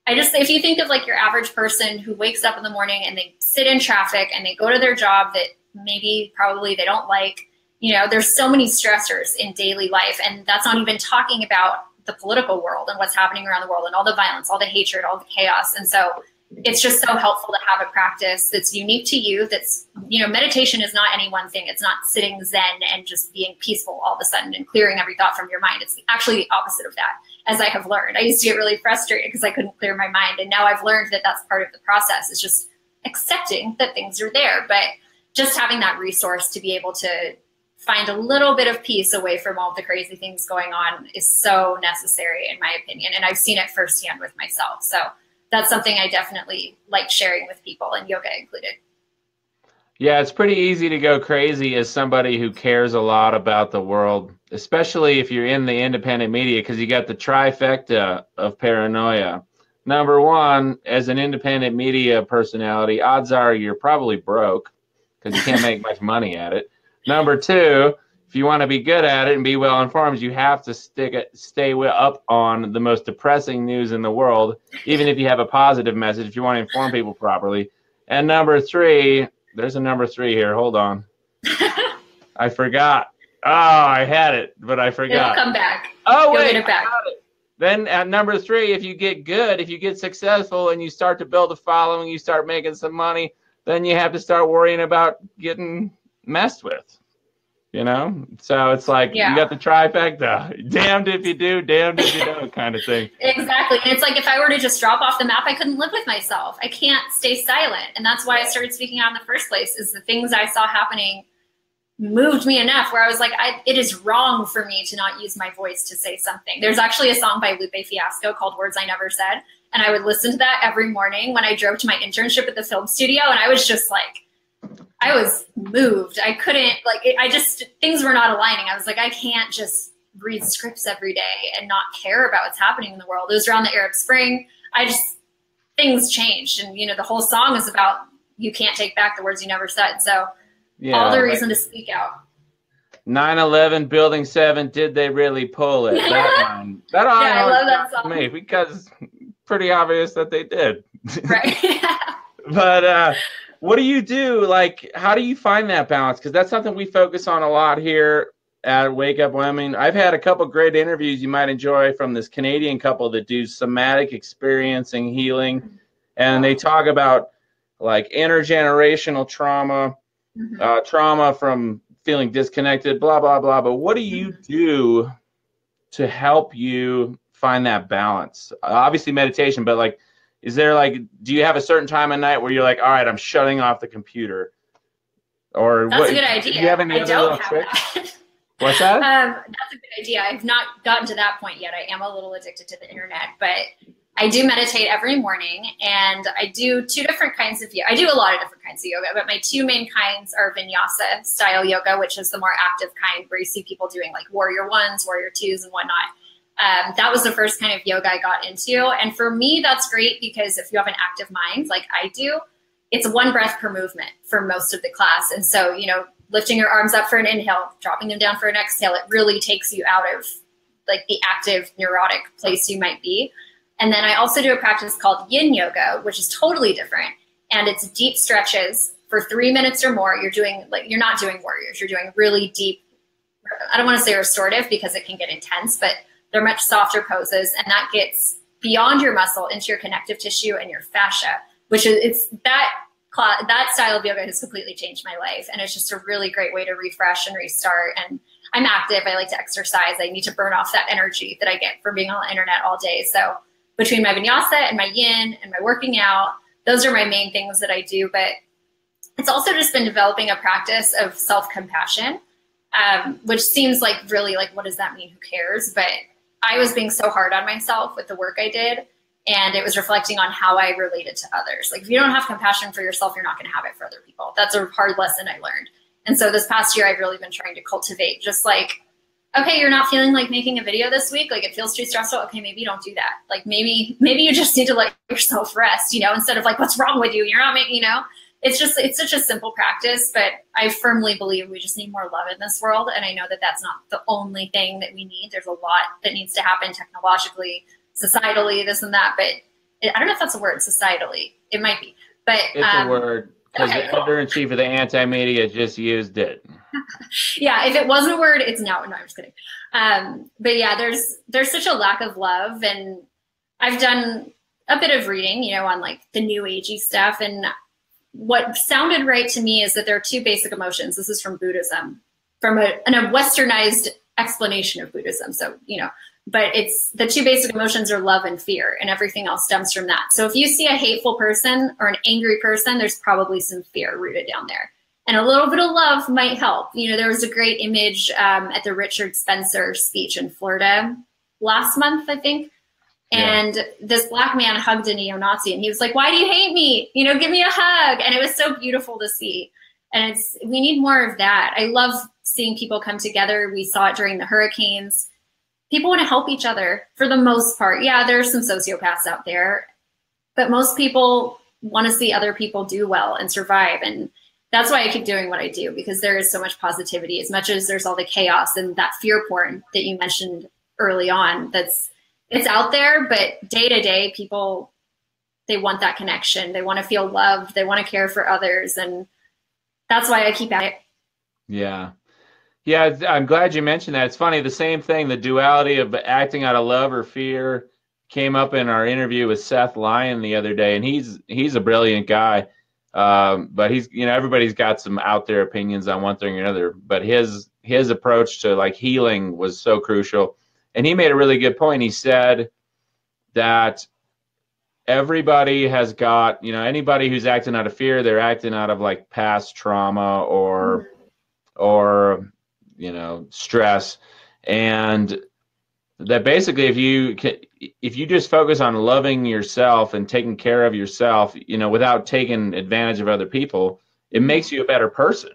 [SPEAKER 2] I just, if you think of like your average person who wakes up in the morning and they sit in traffic and they go to their job that maybe probably they don't like, you know, there's so many stressors in daily life. And that's not even talking about the political world and what's happening around the world and all the violence, all the hatred, all the chaos. And so it's just so helpful to have a practice that's unique to you. That's, you know, meditation is not any one thing. It's not sitting Zen and just being peaceful all of a sudden and clearing every thought from your mind. It's actually the opposite of that, as I have learned. I used to get really frustrated because I couldn't clear my mind. And now I've learned that that's part of the process. It's just accepting that things are there, but just having that resource to be able to find a little bit of peace away from all the crazy things going on is so necessary, in my opinion. And I've seen it firsthand with myself. So that's something I definitely like sharing with people, and yoga included.
[SPEAKER 1] Yeah, it's pretty easy to go crazy as somebody who cares a lot about the world, especially if you're in the independent media, because you got the trifecta of paranoia. Number one, as an independent media personality, odds are you're probably broke because you can't make much money at it. Number two, if you want to be good at it and be well informed, you have to stay up on the most depressing news in the world, even if you have a positive message, if you want to inform people properly. And number three, there's a number three here. Hold on. I forgot. Oh, I had it, but I forgot.
[SPEAKER 2] It'll come back.
[SPEAKER 1] Oh, wait.
[SPEAKER 2] You'll get it back.
[SPEAKER 1] Then at number three, if you get good, if you get successful and you start to build a following, you start making some money, then you have to start worrying about getting messed with. You know, so it's like you got the trifecta, damned if you do, damned if you don't kind of thing.
[SPEAKER 2] Exactly. And it's like if I were to just drop off the map, I couldn't live with myself. I can't stay silent. And that's why I started speaking out in the first place, is the things I saw happening moved me enough where I was like, it is wrong for me to not use my voice to say something. There's actually a song by Lupe Fiasco called Words I Never Said. And I would listen to that every morning when I drove to my internship at the film studio. And I was just like, I was moved. I couldn't, like, things were not aligning. I was like, I can't just read scripts every day and not care about what's happening in the world. It was around the Arab Spring. Things changed. And, you know, the whole song is about you can't take back the words you never said. So all the reason to speak out.
[SPEAKER 1] 9/11, Building 7, did they really pull it? That line.
[SPEAKER 2] I love that song.
[SPEAKER 1] Me because pretty obvious that they did.
[SPEAKER 2] Right.
[SPEAKER 1] But, what do you do? Like, how do you find that balance? Because that's something we focus on a lot here at Wake Up Wyoming. I've had a couple great interviews you might enjoy from this Canadian couple that do somatic experiencing healing. And they talk about, like, intergenerational trauma, trauma from feeling disconnected, blah, blah, blah. But what do you do to help you find that balance? Obviously meditation, but, like, is there, like, do you have a certain time of night where you're like, all right, I'm shutting off the computer? Or
[SPEAKER 2] that's a good idea.
[SPEAKER 1] Do you have any other little tricks?
[SPEAKER 2] That.
[SPEAKER 1] What's that?
[SPEAKER 2] That's a good idea. I've not gotten to that point yet. I am a little addicted to the internet, but I do meditate every morning, and I do two different kinds of yoga. I do a lot of different kinds of yoga, but my two main kinds are vinyasa style yoga, which is the more active kind where you see people doing like warrior ones, warrior twos, and whatnot. That was the first kind of yoga I got into. And for me, that's great because if you have an active mind like I do, it's one breath per movement for most of the class. And so, you know, lifting your arms up for an inhale, dropping them down for an exhale, it really takes you out of like the active neurotic place you might be. And then I also do a practice called yin yoga, which is totally different. And it's deep stretches for 3 minutes or more. You're doing, like, you're not doing warriors. You're doing really deep, I don't want to say restorative because it can get intense, but they're much softer poses, and that gets beyond your muscle into your connective tissue and your fascia, which is that style of yoga has completely changed my life. And it's just a really great way to refresh and restart. And I'm active. I like to exercise. I need to burn off that energy that I get from being on the internet all day. So between my vinyasa and my yin and my working out, those are my main things that I do. But it's also just been developing a practice of self-compassion, which seems like really like, what does that mean? Who cares? But I was being so hard on myself with the work I did, and it was reflecting on how I related to others. Like, if you don't have compassion for yourself, you're not going to have it for other people. That's a hard lesson I learned. And so this past year, I've really been trying to cultivate just like, okay, you're not feeling like making a video this week. Like, it feels too stressful. Okay, maybe you don't do that. Like, maybe you just need to let yourself rest, you know, instead of like, what's wrong with you? You're not making, you know, it's such a simple practice, but I firmly believe we just need more love in this world. And I know that that's not the only thing that we need. There's a lot that needs to happen technologically, societally, this and that. But I don't know if that's a word, societally. It might be. But
[SPEAKER 1] it's a word, because the editor-in-chief of the Anti-Media just used it.
[SPEAKER 2] Yeah, if it wasn't a word, it's now. No, I'm just kidding. But yeah, there's such a lack of love. And I've done a bit of reading, you know, on like the new agey stuff. And what sounded right to me is that there are two basic emotions. This is from Buddhism, from a westernized explanation of Buddhism. So, you know, but it's the two basic emotions are love and fear, and everything else stems from that. So if you see a hateful person or an angry person, there's probably some fear rooted down there. And a little bit of love might help. You know, there was a great image at the Richard Spencer speech in Florida last month, I think. And this black man hugged a neo-Nazi, and he was like, "Why do you hate me? You know, give me a hug." And it was so beautiful to see. And we need more of that. I love seeing people come together. We saw it during the hurricanes. People want to help each other for the most part. Yeah, there are some sociopaths out there, but most people want to see other people do well and survive. And that's why I keep doing what I do, because there is so much positivity, as much as there's all the chaos and that fear porn that you mentioned early on. It's out there, but day to day, people, they want that connection. They want to feel loved. They want to care for others. And that's why I keep at it.
[SPEAKER 1] Yeah. Yeah, I'm glad you mentioned that. It's funny, the same thing, the duality of acting out of love or fear came up in our interview with Seth Lyon the other day, and he's a brilliant guy. But he's, you know, everybody's got some out there opinions on one thing or another, but his approach to like healing was so crucial. And he made a really good point. He said that everybody has got, you know, anybody who's acting out of fear, they're acting out of like past trauma or you know, stress. And that basically if you just focus on loving yourself and taking care of yourself, you know, without taking advantage of other people, it makes you a better person.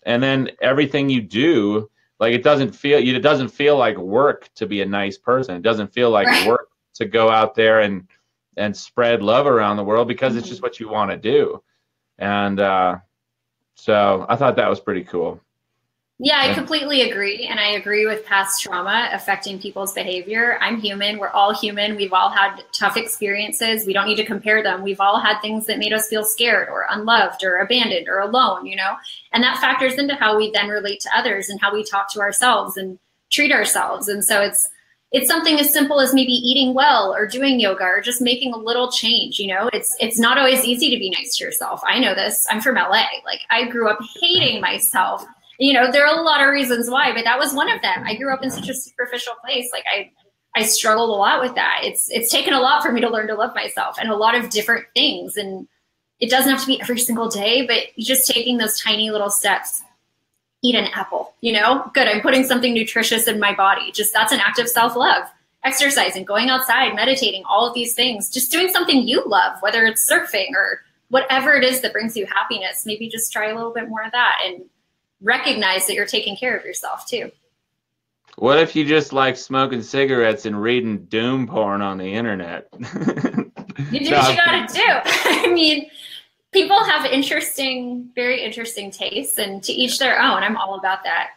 [SPEAKER 1] And then everything you do, like it doesn't feel like work to be a nice person. It doesn't feel like work to go out there and spread love around the world, because it's just what you want to do. And so I thought that was pretty cool.
[SPEAKER 2] Yeah, I completely agree. And I agree with past trauma affecting people's behavior. I'm human. We're all human. We've all had tough experiences. We don't need to compare them. We've all had things that made us feel scared or unloved or abandoned or alone, you know, and that factors into how we then relate to others and how we talk to ourselves and treat ourselves. And so it's something as simple as maybe eating well or doing yoga or just making a little change. You know, it's not always easy to be nice to yourself. I know this. I'm from LA. Like I grew up hating myself. You know, there are a lot of reasons why, but that was one of them. I grew up in such a superficial place. Like I struggled a lot with that. It's taken a lot for me to learn to love myself, and a lot of different things. And it doesn't have to be every single day, but just taking those tiny little steps. Eat an apple, you know, good. I'm putting something nutritious in my body. Just that's an act of self-love. Exercising, going outside, meditating, all of these things, just doing something you love, whether it's surfing or whatever it is that brings you happiness. Maybe just try a little bit more of that and recognize that you're taking care of yourself too.
[SPEAKER 1] What if you just like smoking cigarettes and reading doom porn on the internet?
[SPEAKER 2] You do what you gotta do. I mean, people have very interesting tastes, and to each their own. I'm all about that.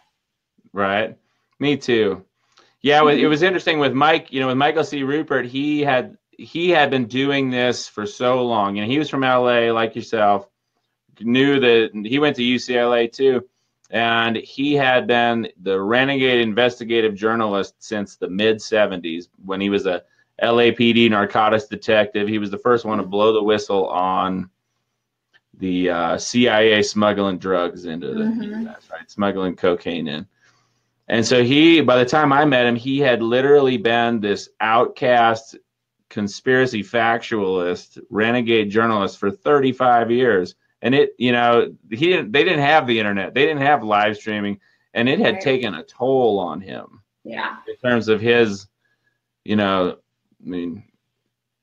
[SPEAKER 2] Right.
[SPEAKER 1] Me too. Yeah, it was interesting with Mike, you know, with Michael C. Rupert, he had been doing this for so long. You know, he was from LA like yourself, knew that he went to UCLA too. And he had been the renegade investigative journalist since the mid-'70s when he was a LAPD narcotics detective. He was the first one to blow the whistle on the CIA smuggling drugs into the U.S., right? Smuggling cocaine in. And so by the time I met him, he had literally been this outcast conspiracy factualist, renegade journalist for 35 years. And they didn't have the internet. They didn't have live streaming, and it had taken a toll on him.
[SPEAKER 2] Yeah.
[SPEAKER 1] In terms of his, you know, I mean,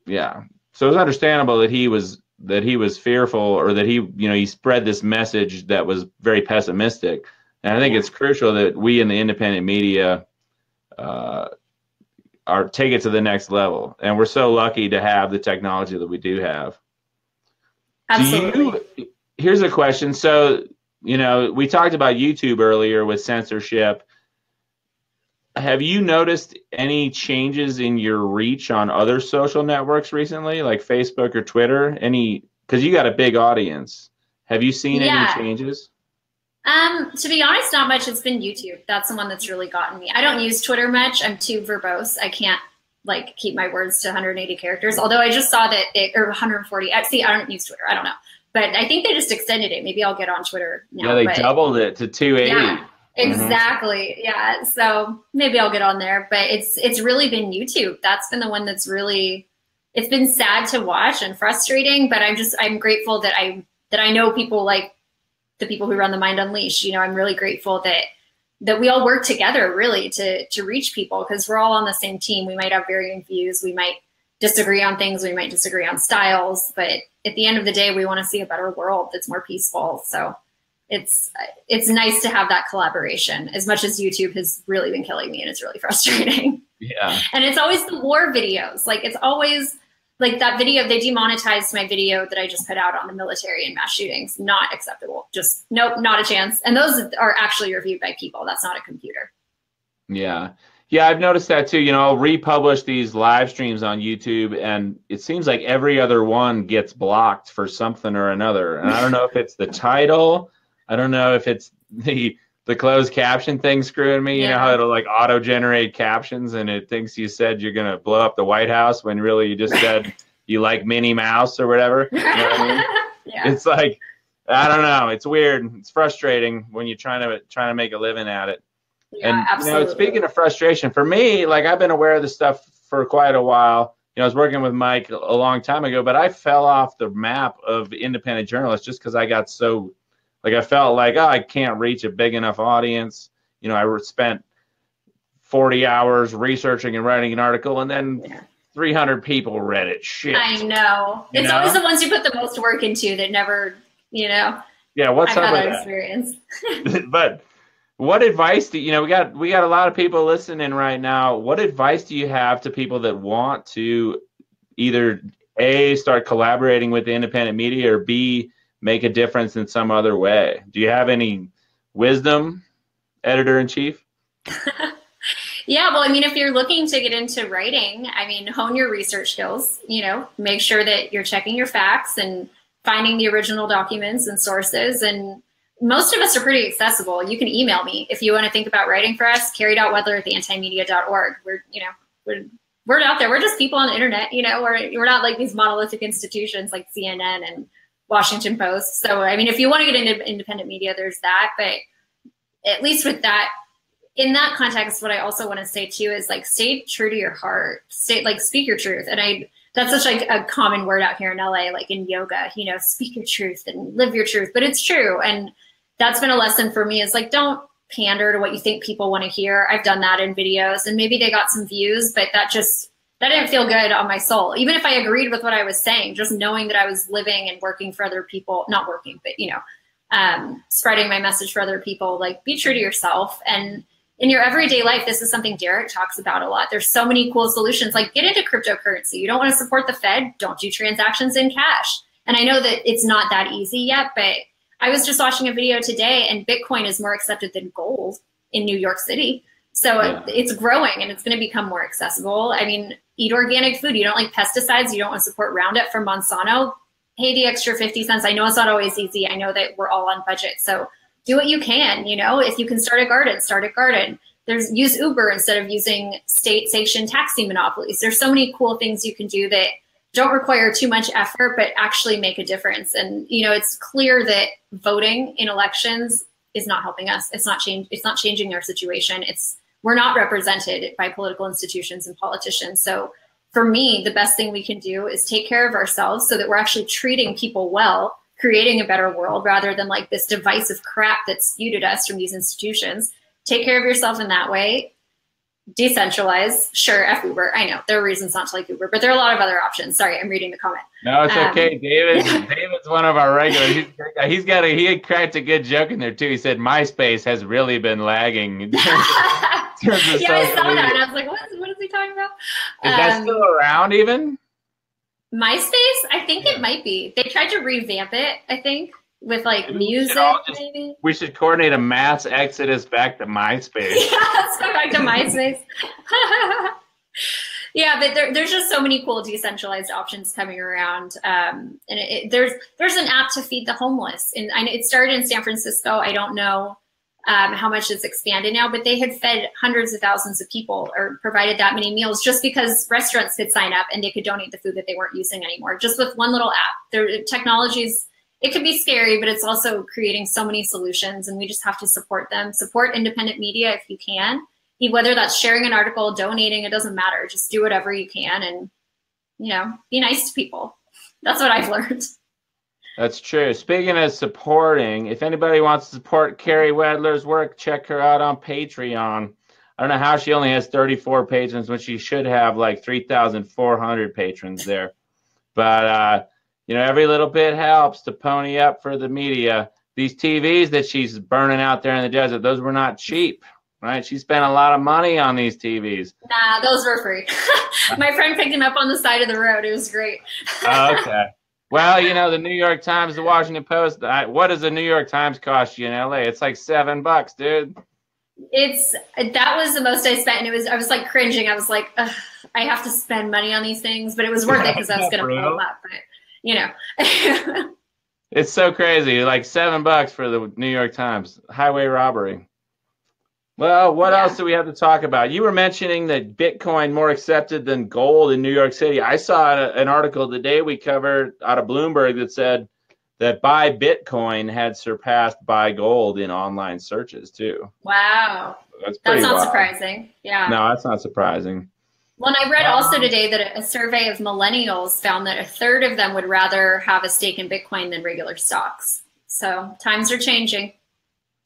[SPEAKER 1] yeah. So it's understandable that he was fearful, or that he spread this message that was very pessimistic. And I think it's crucial that we in the independent media take it to the next level. And we're so lucky to have the technology that we do have.
[SPEAKER 2] Absolutely.
[SPEAKER 1] here's a question. So, we talked about YouTube earlier with censorship. Have you noticed any changes in your reach on other social networks recently, like Facebook or Twitter? Because you got a big audience. Have you seen any changes?
[SPEAKER 2] To be honest, not much. It's been YouTube. That's the one that's really gotten me. I don't use Twitter much. I'm too verbose. I can't keep my words to 180 characters. Although I just saw that or 140. See, I don't use Twitter. I don't know. But I think they just extended it. Maybe I'll get on Twitter now.
[SPEAKER 1] Yeah, they doubled it to 280.
[SPEAKER 2] Yeah, exactly. Mm-hmm. Yeah. So maybe I'll get on there. But it's really been YouTube. That's been the one that's really, it's been sad to watch and frustrating. But I'm grateful that I know people like the people who run the Mind Unleashed. I'm really grateful that we all work together really to reach people, because we're all on the same team. We might have varying views. We might disagree on things. We might disagree on styles, but at the end of the day, we want to see a better world that's more peaceful. So it's nice to have that collaboration, as much as YouTube has really been killing me and it's really frustrating.
[SPEAKER 1] Yeah.
[SPEAKER 2] And it's always the war videos. It's always that video, they demonetized my video that I just put out on the military and mass shootings. Not acceptable. Just nope, not a chance. And those are actually reviewed by people. That's not a computer.
[SPEAKER 1] Yeah. Yeah, I've noticed that too. I'll republish these live streams on YouTube, and it seems like every other one gets blocked for something or another. And I don't know if it's the title. I don't know if it's the closed caption thing screwing me. You know how it'll auto-generate captions, and it thinks you said you're going to blow up the White House when really you just said you like Minnie Mouse or whatever. You know what I mean? Yeah. It's I don't know. It's weird. It's frustrating when you're trying to make a living at it.
[SPEAKER 2] Yeah,
[SPEAKER 1] and
[SPEAKER 2] absolutely.
[SPEAKER 1] Speaking of frustration, for me, I've been aware of this stuff for quite a while. I was working with Mike a long time ago, but I fell off the map of independent journalists just because I got so I felt I can't reach a big enough audience. I spent 40 hours researching and writing an article, and then 300 people read it. Shit.
[SPEAKER 2] I know. It's always the ones you put the most work into that never, Yeah,
[SPEAKER 1] what's up with that
[SPEAKER 2] experience?
[SPEAKER 1] But what advice do we got a lot of people listening right now. What advice do you have to people that want to either A, start collaborating with the independent media, or B, make a difference in some other way? Do you have any wisdom, editor-in-chief?
[SPEAKER 2] Yeah, well, if you're looking to get into writing, hone your research skills, make sure that you're checking your facts and finding the original documents and sources. And most of us are pretty accessible. You can email me if you want to think about writing for us, carey.wedler@theantimedia.org. We're out there. We're just people on the internet, we're not these monolithic institutions like CNN and Washington Post. So, if you want to get into independent media, there's that. But at least with that, in that context, what I also want to say too is stay true to your heart. Speak your truth. And that's such a common word out here in LA, in yoga, speak your truth and live your truth. But it's true. And that's been a lesson for me, is don't pander to what you think people want to hear. I've done that in videos, and maybe they got some views, but that didn't feel good on my soul. Even if I agreed with what I was saying, just knowing that I was living and working for other people, not working, but, spreading my message for other people, be true to yourself. And in your everyday life, this is something Derek talks about a lot. There's so many cool solutions, get into cryptocurrency. You don't want to support the Fed, don't do transactions in cash. And I know that it's not that easy yet, but I was just watching a video today, and Bitcoin is more accepted than gold in New York City. So it's growing, and it's going to become more accessible. Eat organic food. You don't like pesticides. You don't want to support Roundup from Monsanto. Pay the extra 50 cents. I know it's not always easy. I know that we're all on budget. So do what you can. If you can start a garden, start a garden. Use Uber instead of using state-sanctioned taxi monopolies. There's so many cool things you can do that don't require too much effort, but actually make a difference. And, it's clear that voting in elections is not helping us. It's not changing our situation. We're not represented by political institutions and politicians. So for me, the best thing we can do is take care of ourselves so that we're actually treating people well, creating a better world, rather than this divisive crap that's spewed at us from these institutions. Take care of yourself in that way. Decentralize. Sure, F Uber. I know there are reasons not to like Uber, but there are a lot of other options. Sorry, I'm reading the comment.
[SPEAKER 1] No, it's okay. David's one of our regulars. He had cracked a good joke in there too. He said MySpace has really been lagging.
[SPEAKER 2] Yeah, I saw that, and I was like, what is he talking about?
[SPEAKER 1] Is that still around even?
[SPEAKER 2] MySpace? I think it might be. They tried to revamp it, I think. with like
[SPEAKER 1] Maybe
[SPEAKER 2] music, maybe.
[SPEAKER 1] we should coordinate a mass exodus back to MySpace.
[SPEAKER 2] Yeah, let's go back to MySpace. Yeah, but there's just so many cool decentralized options coming around, and there's an app to feed the homeless, and it started in San Francisco. I don't know how much it's expanded now, but they had fed hundreds of thousands of people or provided that many meals just because restaurants could sign up and they could donate the food that they weren't using anymore, just with one little app. Technologies, it could be scary, but it's also creating so many solutions, and we just have to support them. Support independent media if you can. Whether that's sharing an article, donating, it doesn't matter. Just do whatever you can and, be nice to people. That's what I've learned.
[SPEAKER 1] That's true. Speaking of supporting, if anybody wants to support Carey Wedler's work, check her out on Patreon. I don't know how she only has 34 patrons when she should have like 3,400 patrons there. But, every little bit helps to pony up for the media. These TVs that she's burning out there in the desert, those were not cheap. Right, she spent a lot of money on these TVs.
[SPEAKER 2] Nah, those were free. My friend picked them up on the side of the road. It was great.
[SPEAKER 1] Okay. Well, the New York Times, the Washington Post. What does the New York Times cost you in LA? It's like $7, dude.
[SPEAKER 2] That was the most I spent, and I was like cringing. I was like, ugh, I have to spend money on these things, but it was worth it because I was going to pull them up. But
[SPEAKER 1] it's so crazy. Like $7 for the New York Times highway robbery. Well, what else do we have to talk about? You were mentioning that Bitcoin more accepted than gold in New York City. I saw an article today we covered out of Bloomberg that said that buy Bitcoin had surpassed buy gold in online searches too.
[SPEAKER 2] Wow. That's not surprising. Yeah.
[SPEAKER 1] No, that's not surprising.
[SPEAKER 2] Well, and I read also today that a survey of millennials found that a third of them would rather have a stake in Bitcoin than regular stocks. So times are changing.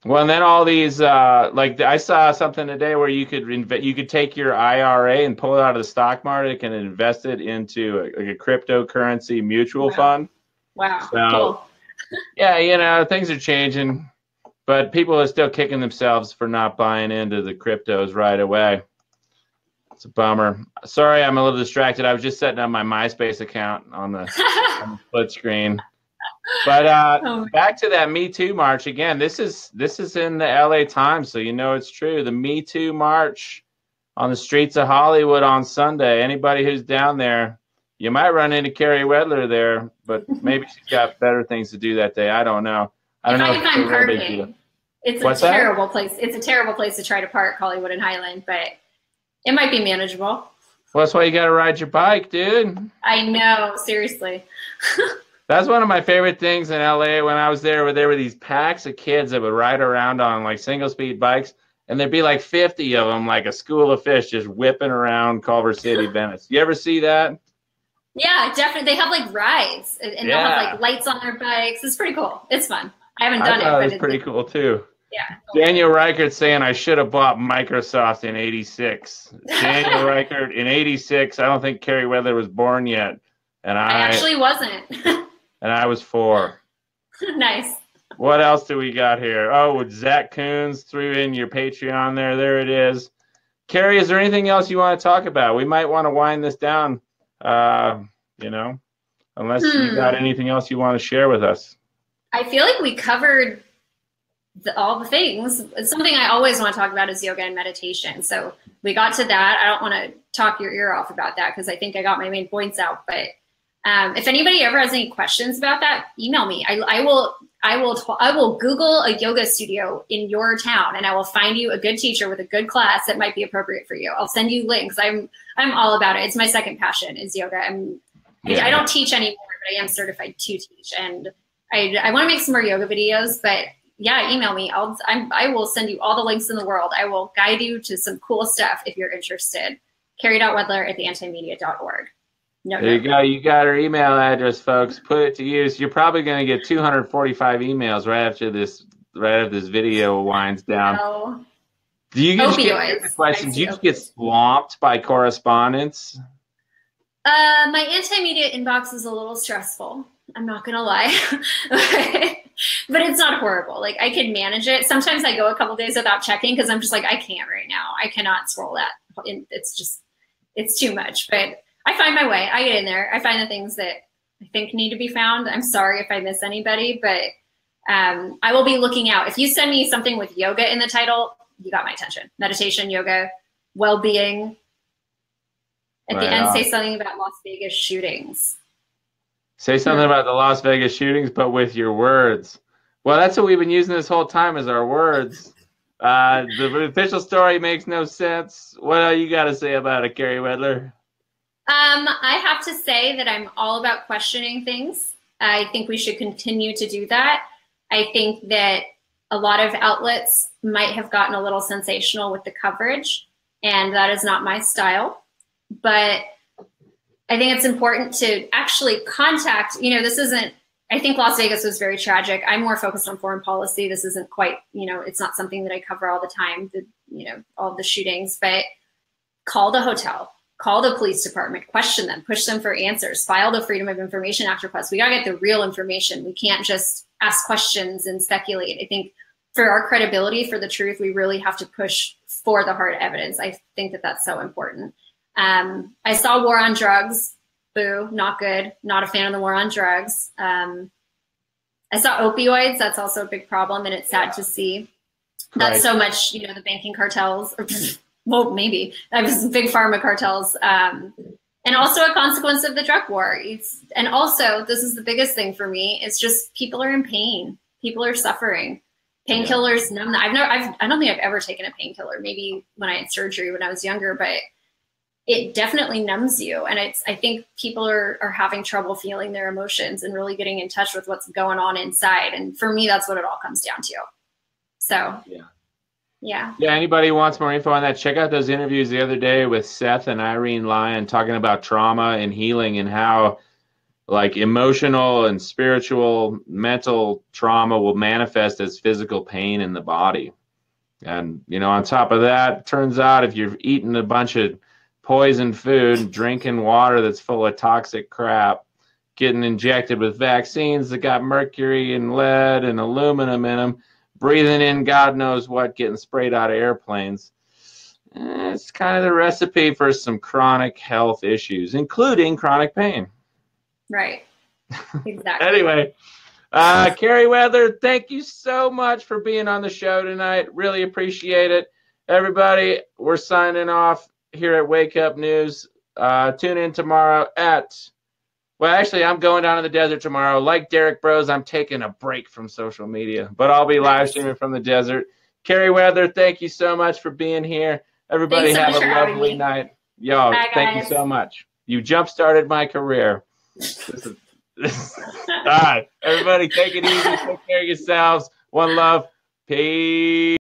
[SPEAKER 1] Well, and then all these, like I saw something today where you could take your IRA and pull it out of the stock market and invest it into a cryptocurrency mutual fund.
[SPEAKER 2] Wow.
[SPEAKER 1] So, cool. Yeah, things are changing, but people are still kicking themselves for not buying into the cryptos right away. It's a bummer. Sorry, I'm a little distracted. I was just setting up my MySpace account on the split screen. But back to that Me Too march again. This is in the LA Times, so it's true. The Me Too march on the streets of Hollywood on Sunday. Anybody who's down there, you might run into Carey Wedler there, but maybe she's got better things to do that day. I don't know. I don't know if
[SPEAKER 2] I'm parking. It's
[SPEAKER 1] What's
[SPEAKER 2] a terrible place. It's a terrible place to try to park, Hollywood and Highland, but it might be manageable.
[SPEAKER 1] Well, that's why you got to ride your bike, dude.
[SPEAKER 2] I know, seriously.
[SPEAKER 1] That's one of my favorite things in LA when I was there, where there were these packs of kids that would ride around on like single speed bikes, and there'd be like 50 of them, like a school of fish, just whipping around Culver City, Venice. You ever see that?
[SPEAKER 2] Yeah, definitely. They have like rides, and they'll have like lights on their bikes. It's pretty cool. It's fun. I haven't done it.
[SPEAKER 1] But it's pretty cool too.
[SPEAKER 2] Yeah.
[SPEAKER 1] Daniel Reichert saying I should have bought Microsoft in '86. Daniel Reichert in '86. I don't think Carey Wedler was born yet, and I
[SPEAKER 2] actually wasn't.
[SPEAKER 1] And I was 4.
[SPEAKER 2] Nice.
[SPEAKER 1] What else do we got here? Oh, Zach Coons threw in your Patreon there. There it is. Carey, is there anything else you want to talk about? We might want to wind this down, unless you got anything else you want to share with us.
[SPEAKER 2] I feel like we covered all the things. Something I always want to talk about is yoga and meditation. So we got to that. I don't want to talk your ear off about that because I think I got my main points out, but if anybody ever has any questions about that, email me. I will Google a yoga studio in your town, and I will find you a good teacher with a good class that might be appropriate for you. I'll send you links. I'm all about it. It's my second passion is yoga. I don't teach anymore, but I am certified to teach, and I want to make some more yoga videos. But yeah, email me. I will send you all the links in the world. I will guide you to some cool stuff if you're interested. Carey.wedler@theantimedia.org.
[SPEAKER 1] There you go. You got her email address, folks. Put it to use. You're probably going to get 245 emails right after this video winds down.
[SPEAKER 2] No.
[SPEAKER 1] Do you just get questions? Do you just get swamped by correspondence?
[SPEAKER 2] My anti-media inbox is a little stressful. I'm not going to lie. But it's not horrible. Like, I can manage it. Sometimes I go a couple days without checking because I'm just like, I can't right now. I cannot scroll that. It's too much. But I find my way. I get in there. I find the things that I think need to be found. I'm sorry if I miss anybody, but I will be looking out. If you send me something with yoga in the title, you got my attention. Meditation, yoga, well-being. At the end, say something about Las Vegas shootings.
[SPEAKER 1] Say something about the Las Vegas shootings, but with your words. Well, that's what we've been using this whole time is our words. The official story makes no sense. What do you got to say about it, Carey Wedler?
[SPEAKER 2] I have to say that I'm all about questioning things. I think we should continue to do that. I think that a lot of outlets might have gotten a little sensational with the coverage, and that is not my style. But I think it's important to actually contact, this isn't, I think Las Vegas was very tragic. I'm more focused on foreign policy. This isn't quite, it's not something that I cover all the time, all of the shootings, but call the hotel, call the police department, question them, push them for answers, file the Freedom of Information Act request. We got to get the real information. We can't just ask questions and speculate. I think for our credibility, for the truth, we really have to push for the hard evidence. I think that that's so important. I saw War on Drugs. Boo, not good. Not a fan of the war on drugs. I saw opioids. That's also a big problem, and it's sad to see. That's so much, the banking cartels. Well, maybe. I was big pharma cartels. And also a consequence of the drug war. And also, this is the biggest thing for me, is just people are in pain. People are suffering. Painkillers numb. I don't think I've ever taken a painkiller. Maybe when I had surgery when I was younger, but it definitely numbs you. And I think people are having trouble feeling their emotions and really getting in touch with what's going on inside. And for me, that's what it all comes down to. So, yeah.
[SPEAKER 1] Anybody who wants more info on that, check out those interviews the other day with Seth and Irene Lyon talking about trauma and healing and how like emotional and spiritual, mental trauma will manifest as physical pain in the body. And, on top of that, turns out if you're eating a bunch of poison food, drinking water that's full of toxic crap, getting injected with vaccines that got mercury and lead and aluminum in them, breathing in God knows what, getting sprayed out of airplanes. It's kind of the recipe for some chronic health issues, including chronic pain.
[SPEAKER 2] Right. Exactly.
[SPEAKER 1] Anyway, Carey Wedler, thank you so much for being on the show tonight. Really appreciate it. Everybody, we're signing off here at Wake Up News. Tune in tomorrow actually, I'm going down to the desert tomorrow. Like Derek Bros, I'm taking a break from social media, but I'll be live streaming from the desert. Carey Wedler, thank you so much for being here. Everybody have a lovely night. Yo, thank you so much. You jump-started my career. All right, everybody take it easy. Take care of yourselves. One love. Peace.